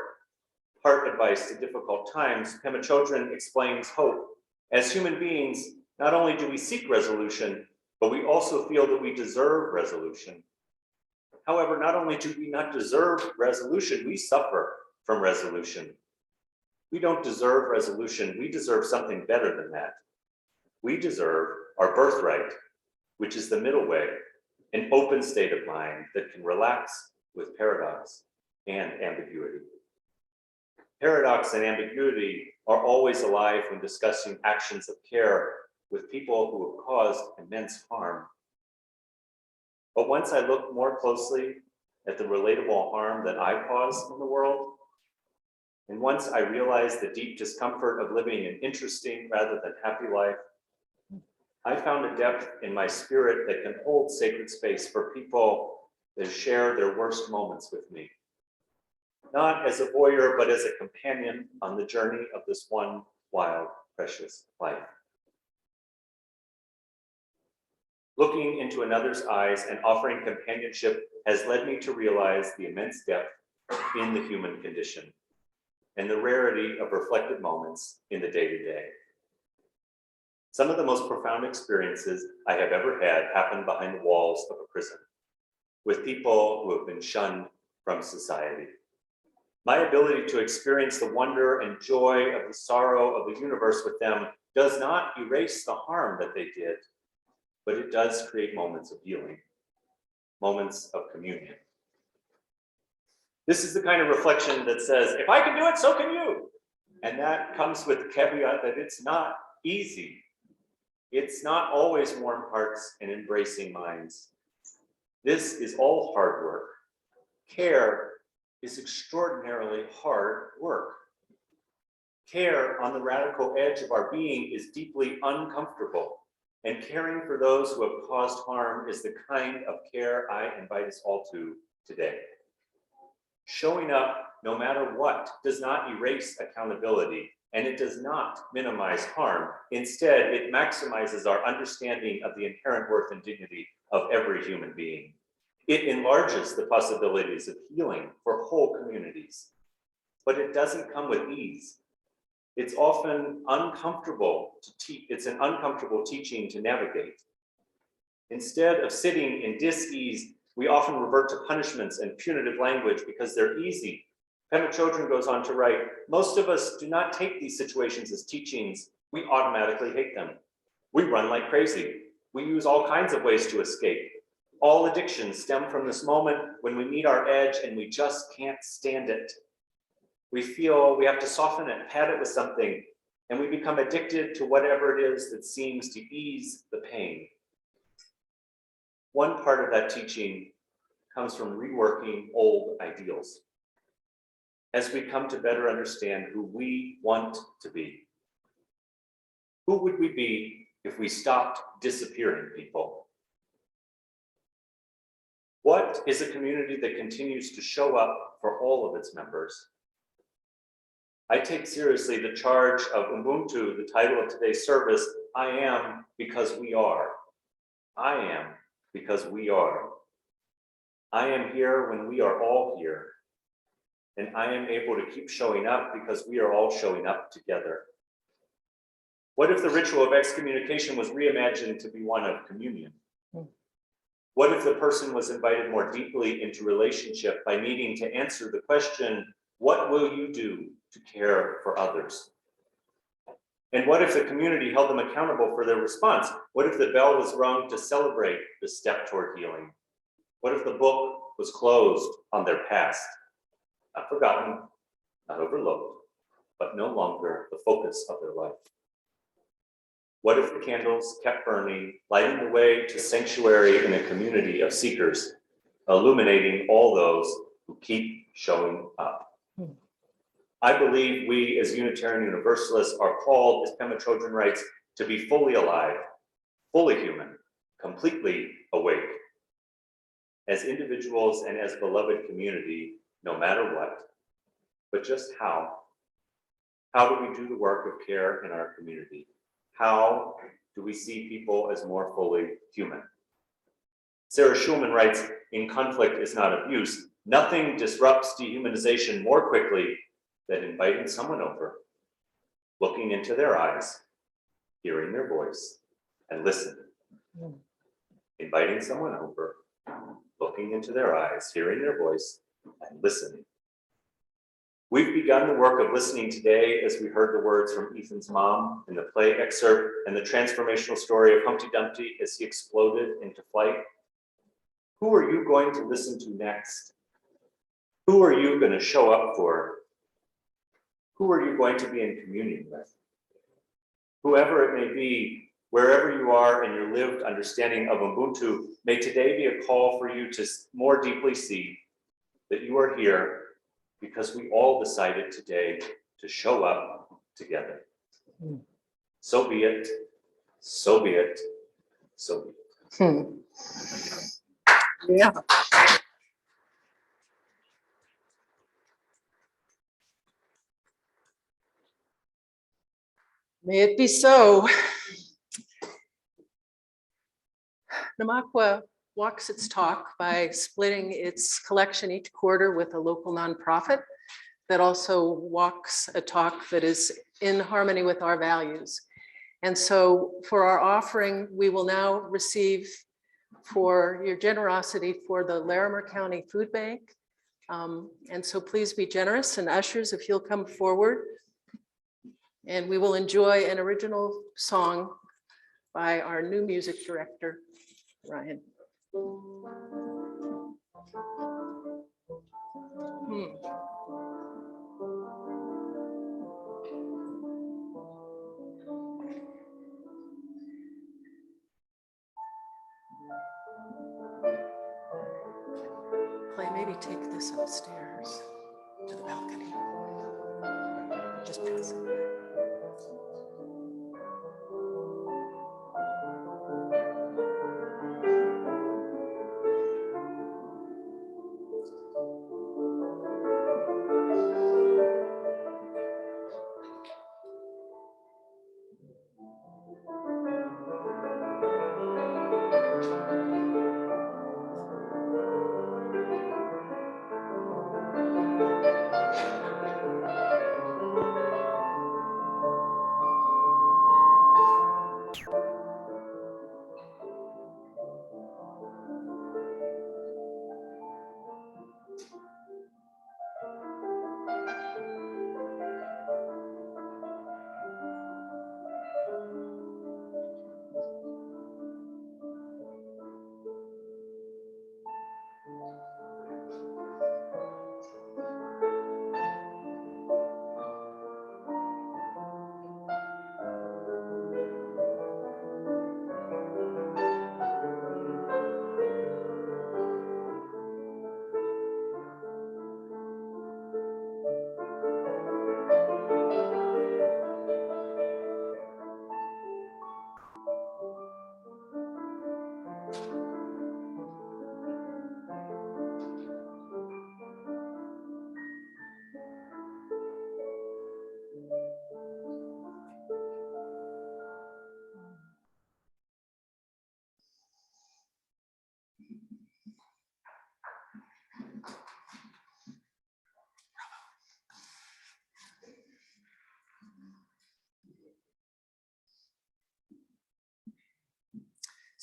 Heart Advice to Difficult Times, Pema Chodron explains hope. As human beings, not only do we seek resolution, but we also feel that we deserve resolution. However, not only do we not deserve resolution, we suffer from resolution. We don't deserve resolution, we deserve something better than that. We deserve our birthright, which is the middle way, an open state of mind that can relax with paradox and ambiguity. Paradox and ambiguity are always alive when discussing actions of care with people who have caused immense harm. But once I look more closely at the relatable harm that I cause in the world, and once I realized the deep discomfort of living an interesting rather than happy life, I found a depth in my spirit that can hold sacred space for people that share their worst moments with me. Not as a voyeur, but as a companion on the journey of this one wild, precious life. Looking into another's eyes and offering companionship has led me to realize the immense depth in the human condition and the rarity of reflected moments in the day-to-day. Some of the most profound experiences I have ever had happened behind the walls of a prison, with people who have been shunned from society. My ability to experience the wonder and joy of the sorrow of the universe with them does not erase the harm that they did, but it does create moments of healing, moments of communion. This is the kind of reflection that says, if I can do it, so can you. And that comes with the caveat that it's not easy. It's not always warm hearts and embracing minds. This is all hard work. Care is extraordinarily hard work. Care on the radical edge of our being is deeply uncomfortable. And caring for those who have caused harm is the kind of care I invite us all to today. Showing up, no matter what, does not erase accountability, and it does not minimize harm. Instead, it maximizes our understanding of the inherent worth and dignity of every human being. It enlarges the possibilities of healing for whole communities, but it doesn't come with ease. It's often uncomfortable to teach. It's an uncomfortable teaching to navigate. Instead of sitting in dis-ease, we often revert to punishments and punitive language because they're easy. Pema Chodron goes on to write, most of us do not take these situations as teachings. We automatically hate them. We run like crazy. We use all kinds of ways to escape. All addictions stem from this moment when we meet our edge and we just can't stand it. We feel we have to soften it, pad it with something, and we become addicted to whatever it is that seems to ease the pain. One part of that teaching comes from reworking old ideals as we come to better understand who we want to be. Who would we be if we stopped disappearing people? What is a community that continues to show up for all of its members? I take seriously the charge of Ubuntu, the title of today's service, I am because we are. I am because we are. I am here when we are all here. And I am able to keep showing up because we are all showing up together. What if the ritual of excommunication was reimagined to be one of communion? What if the person was invited more deeply into relationship by needing to answer the question, what will you do to care for others? And what if the community held them accountable for their response? What if the bell was rung to celebrate the step toward healing? What if the book was closed on their past? Not forgotten, not overlooked, but no longer the focus of their life. What if the candles kept burning, lighting the way to sanctuary in a community of seekers, illuminating all those who keep showing up? I believe we as Unitarian Universalists are called, as Pema Chodron writes, to be fully alive, fully human, completely awake, as individuals and as beloved community, no matter what. But just how? How do we do the work of care in our community? How do we see people as more fully human? Sarah Schulman writes, in conflict is not abuse. Nothing disrupts dehumanization more quickly than inviting someone over, looking into their eyes, hearing their voice, and listening. Inviting someone over, looking into their eyes, hearing their voice, and listening. We've begun the work of listening today as we heard the words from Ethan's mom in the play excerpt and the transformational story of Humpty Dumpty as he exploded into flight. Who are you going to listen to next? Who are you going to show up for? Who are you going to be in communion with? Whoever it may be, wherever you are in your lived understanding of Ubuntu, may today be a call for you to more deeply see that you are here because we all decided today to show up together. So be it, so be it, so be it. Yeah. May it be so. Namakwa walks its talk by splitting its collection each quarter with a local nonprofit that also walks a talk that is in harmony with our values. And so for our offering, we will now receive for your generosity for the Larimer County Food Bank. And so please be generous, and ushers, if you'll come forward. And we will enjoy an original song by our new music director, Ryan. Clay, maybe take this upstairs to the balcony. Just pass it.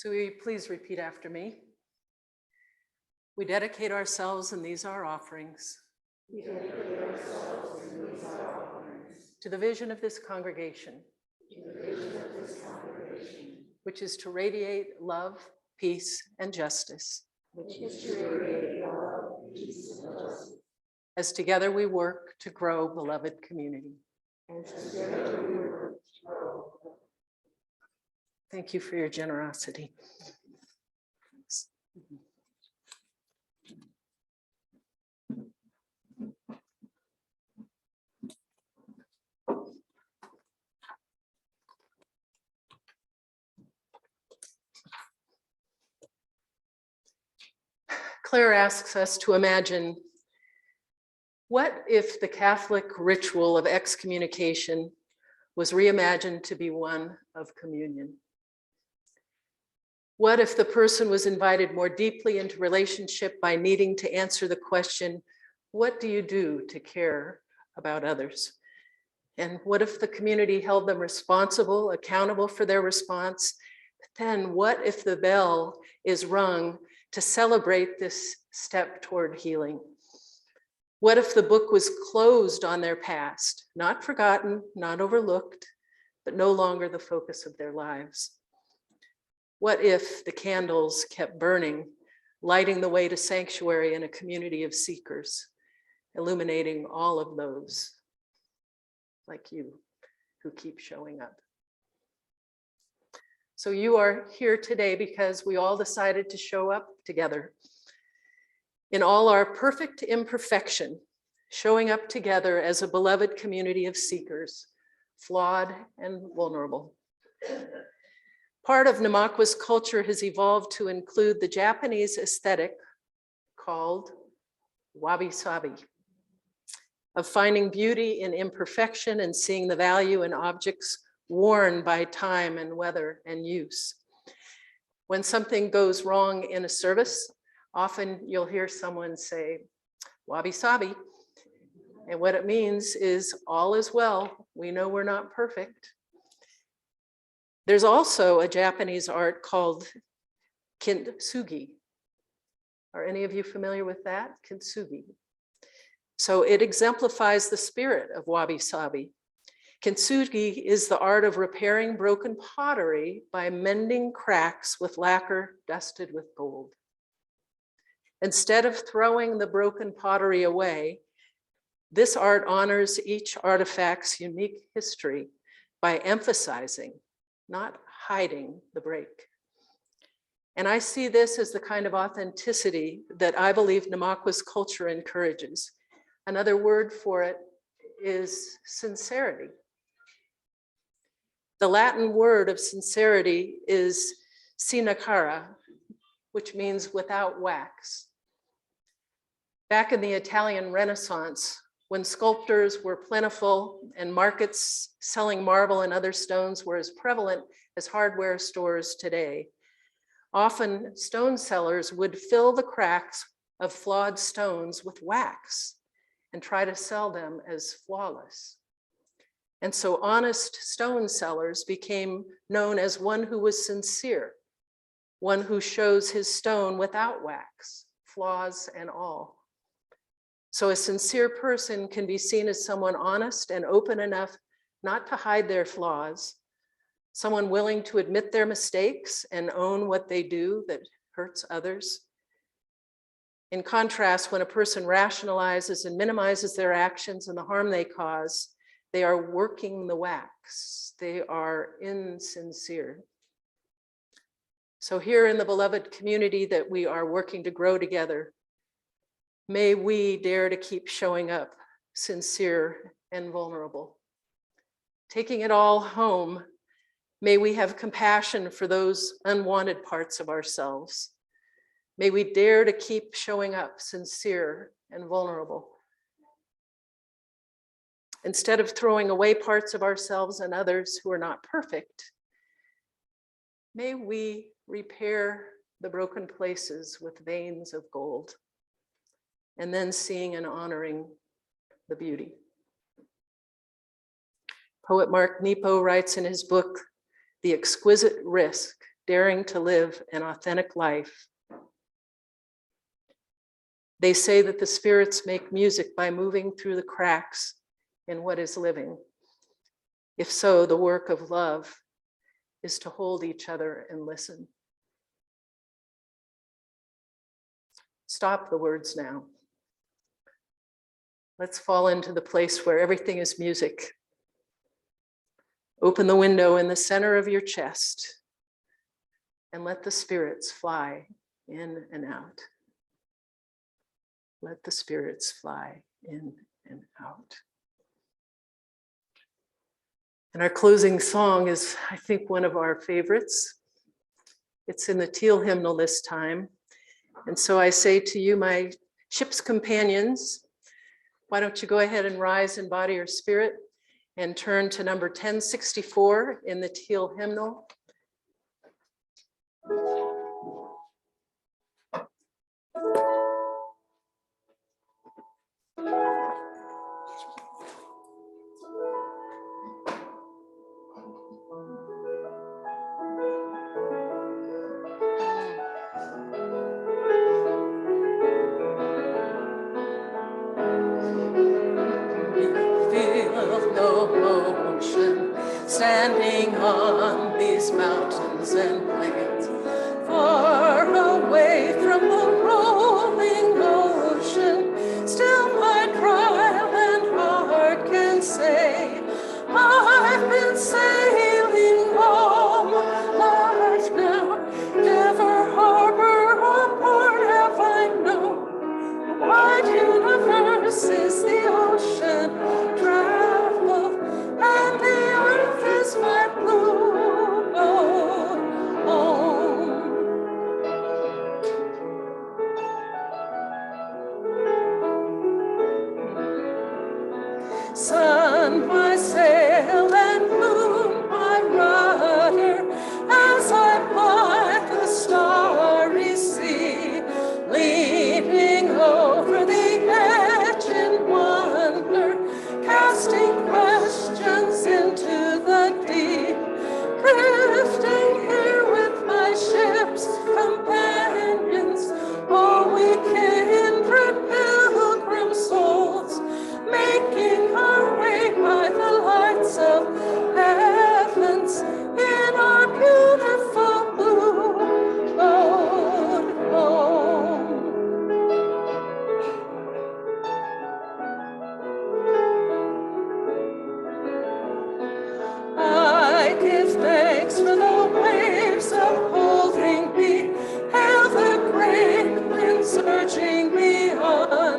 So will you please repeat after me? We dedicate ourselves, and these are offerings, to the vision of this congregation, which is to radiate love, peace, and justice. As together we work to grow beloved community. Thank you for your generosity. Claire asks us to imagine, what if the Catholic ritual of excommunication was reimagined to be one of communion? What if the person was invited more deeply into relationship by needing to answer the question, what do you do to care about others? And what if the community held them responsible, accountable for their response? But then what if the bell is rung to celebrate this step toward healing? What if the book was closed on their past, not forgotten, not overlooked, but no longer the focus of their lives? What if the candles kept burning, lighting the way to sanctuary in a community of seekers, illuminating all of those like you who keep showing up? So you are here today because we all decided to show up together in all our perfect imperfection, showing up together as a beloved community of seekers, flawed and vulnerable. Part of Namakwa's culture has evolved to include the Japanese aesthetic called wabi-sabi, of finding beauty in imperfection and seeing the value in objects worn by time and weather and use. When something goes wrong in a service, often you'll hear someone say, wabi-sabi. And what it means is all is well. We know we're not perfect. There's also a Japanese art called kintsugi. Are any of you familiar with that? Kintsugi. So it exemplifies the spirit of wabi-sabi. Kintsugi is the art of repairing broken pottery by mending cracks with lacquer dusted with gold. Instead of throwing the broken pottery away, this art honors each artifact's unique history by emphasizing, not hiding, the break. And I see this as the kind of authenticity that I believe Namakwa's culture encourages. Another word for it is sincerity. The Latin word of sincerity is sine cara, which means without wax. Back in the Italian Renaissance, when sculptors were plentiful and markets selling marble and other stones were as prevalent as hardware stores today, often stone sellers would fill the cracks of flawed stones with wax and try to sell them as flawless. And so honest stone sellers became known as one who was sincere, one who shows his stone without wax, flaws and all. So a sincere person can be seen as someone honest and open enough not to hide their flaws, someone willing to admit their mistakes and own what they do that hurts others. In contrast, when a person rationalizes and minimizes their actions and the harm they cause, they are working the wax. They are insincere. So here in the beloved community that we are working to grow together, may we dare to keep showing up sincere and vulnerable. Taking it all home, may we have compassion for those unwanted parts of ourselves. May we dare to keep showing up sincere and vulnerable. Instead of throwing away parts of ourselves and others who are not perfect, may we repair the broken places with veins of gold, and then seeing and honoring the beauty. Poet Mark Nepo writes in his book, The Exquisite Risk daring to live an authentic life. They say that the spirits make music by moving through the cracks in what is living. If so, the work of love is to hold each other and listen. Stop the words now. Let's fall into the place where everything is music. Open the window in the center of your chest and let the spirits fly in and out. Let the spirits fly in and out. And our closing song is, I think, one of our favorites. It's in the teal hymnal this time. And so I say to you, my ship's companions, why don't you go ahead and rise in body or spirit and turn to number 1064 in the teal hymnal. Standing on these mountains and plains, far away from the rolling ocean, still my triumphant heart can say, I've been sailing all my life now, never harbor or port have I known. The wide universe is the ocean travel, and the earth is my blue boat home. Sun my sail and moon my rudder, as I ply the starry sea, leaning over the edge in wonder, casting questions into the deep, drifting here with my ship's companions, all we kindred pilgrim souls, making our way by the lights of heavens in our beautiful blue boat home. I give thanks for the waves upholding me, hail the great wind surging me on,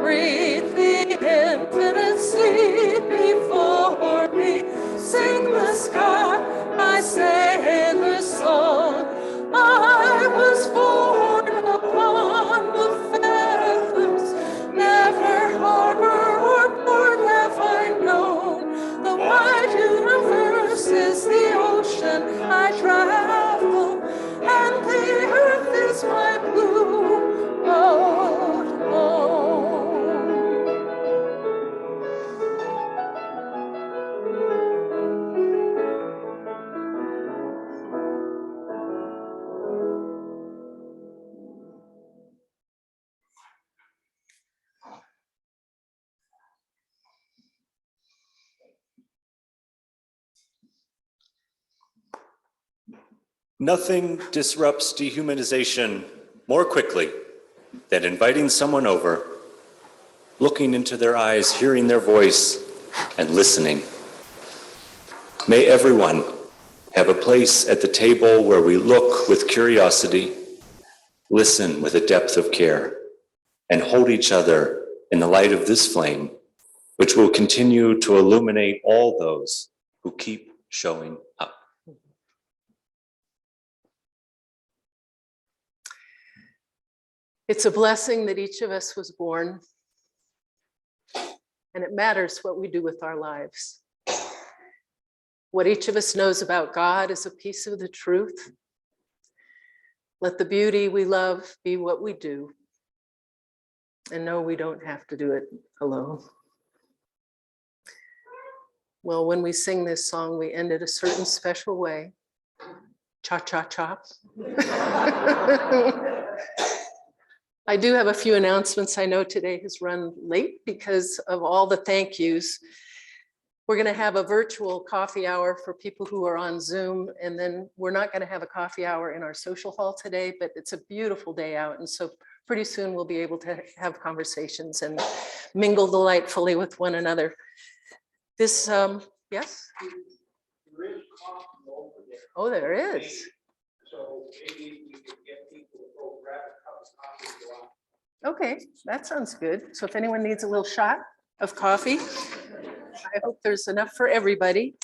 breathe the infinite sea before me, sing the sky my sailor's song. I was born upon the fathoms, never harbor or port have I known. The wide universe is the ocean I travel, and the earth is my blue boat home. Nothing disrupts dehumanization more quickly than inviting someone over, looking into their eyes, hearing their voice, and listening. May everyone have a place at the table where we look with curiosity, listen with a depth of care, and hold each other in the light of this flame, which will continue to illuminate all those who keep showing up. It's a blessing that each of us was born, and it matters what we do with our lives. What each of us knows about God is a piece of the truth. Let the beauty we love be what we do, and no, we don't have to do it alone. Well, when we sing this song, we end it a certain special way. cha-cha-cha. I do have a few announcements. I know today has run late because of all the thank yous. We're going to have a virtual coffee hour for people who are on Zoom, and then we're not going to have a coffee hour in our social hall today, but it's a beautiful day out. And so pretty soon we'll be able to have conversations and mingle delightfully with one another. This, yes? Oh, there is. So maybe we could get people to go grab a cup of coffee and go out. Okay, that sounds good. So if anyone needs a little shot of coffee, I hope there's enough for everybody.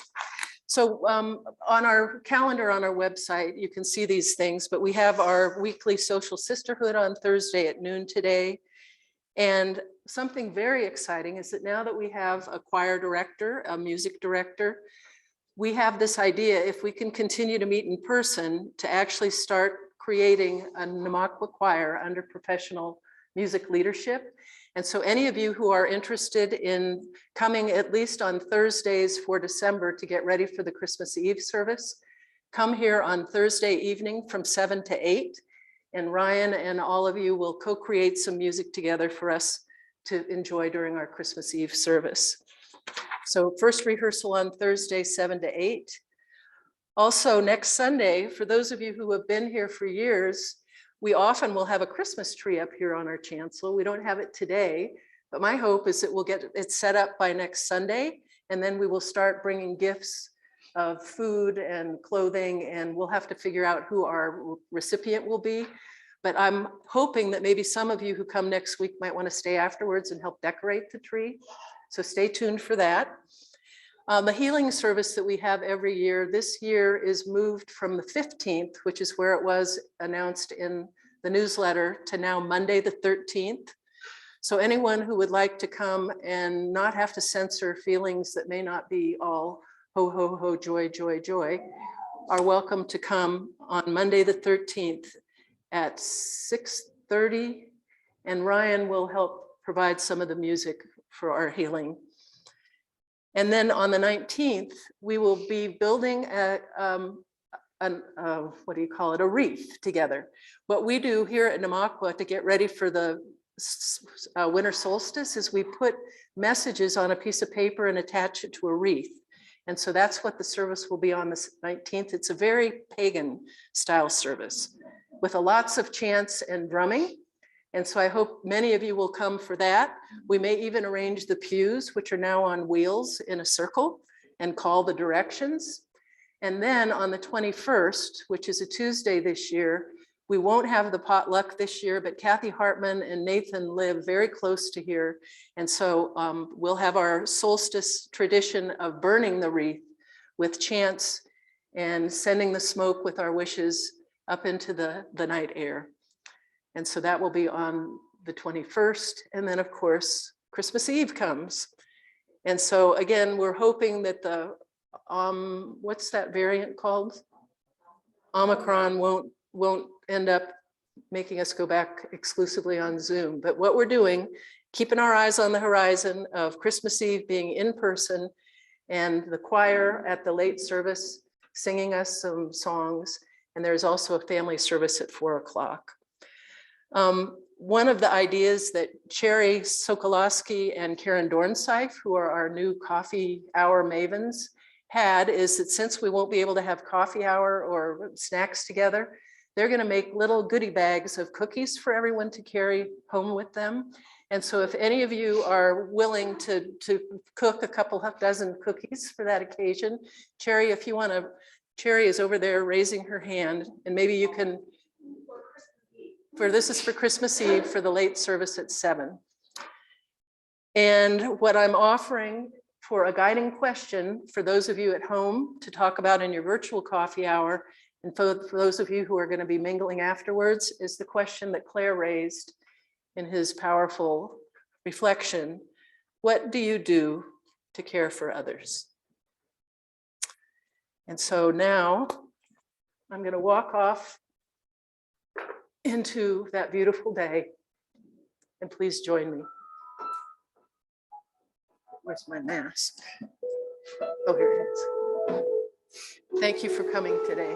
So on our calendar on our website, you can see these things, but we have our weekly social sisterhood on Thursday at noon today. And something very exciting is that now that we have a choir director, a music director, we have this idea, if we can continue to meet in person, to actually start creating a Namakwa choir under professional music leadership. And so any of you who are interested in coming at least on Thursdays for December to get ready for the Christmas Eve service, come here on Thursday evening from 7 to 8. And Ryan and all of you will co-create some music together for us to enjoy during our Christmas Eve service. So first rehearsal on Thursday, 7 to 8. Also next Sunday, for those of you who have been here for years, we often will have a Christmas tree up here on our chancel. We don't have it today, but my hope is that we'll get it set up by next Sunday, and then we will start bringing gifts of food and clothing, and we'll have to figure out who our recipient will be. But I'm hoping that maybe some of you who come next week might want to stay afterwards and help decorate the tree. So stay tuned for that. The healing service that we have every year, this year is moved from the 15th, which is where it was announced in the newsletter, to now Monday the 13th. So anyone who would like to come and not have to censor feelings that may not be all ho, ho, ho, joy, joy, joy, are welcome to come on Monday the 13th at 6:30. And Ryan will help provide some of the music for our healing. And then on the 19th, we will be building what do you call it, a wreath together. What we do here at Namakwa to get ready for the winter solstice is we put messages on a piece of paper and attach it to a wreath. And so that's what the service will be on the 19th. It's a very pagan style service with lots of chants and drumming. And so I hope many of you will come for that. We may even arrange the pews, which are now on wheels in a circle, and call the directions. And then on the 21st, which is a Tuesday this year, we won't have the potluck this year, but Kathy Hartman and Nathan live very close to here. And so we'll have our solstice tradition of burning the wreath with chants and sending the smoke with our wishes up into the night air. And so that will be on the 21st. And then of course, Christmas Eve comes. And so again, we're hoping that the, what's that variant called? Omicron won't end up making us go back exclusively on Zoom. But what we're doing, keeping our eyes on the horizon of Christmas Eve being in person, and the choir at the late service singing us some songs. And there's also a family service at 4 o'clock. One of the ideas that Cherry Sokolowski and Karen Dornseif, who are our new coffee hour mavens, had is that since we won't be able to have coffee hour or snacks together, they're going to make little goodie bags of cookies for everyone to carry home with them. And so if any of you are willing to cook a couple of dozen cookies for that occasion, Cherry, if you want to, Cherry is over there raising her hand, and maybe you can, this is for Christmas Eve for the late service at 7. And what I'm offering for a guiding question for those of you at home to talk about in your virtual coffee hour, and for those of you who are going to be mingling afterwards, is the question that Claire raised in his powerful reflection. What do you do to care for others? And so now I'm going to walk off into that beautiful day, and please join me. Where's my mask? Oh, here it is. Thank you for coming today.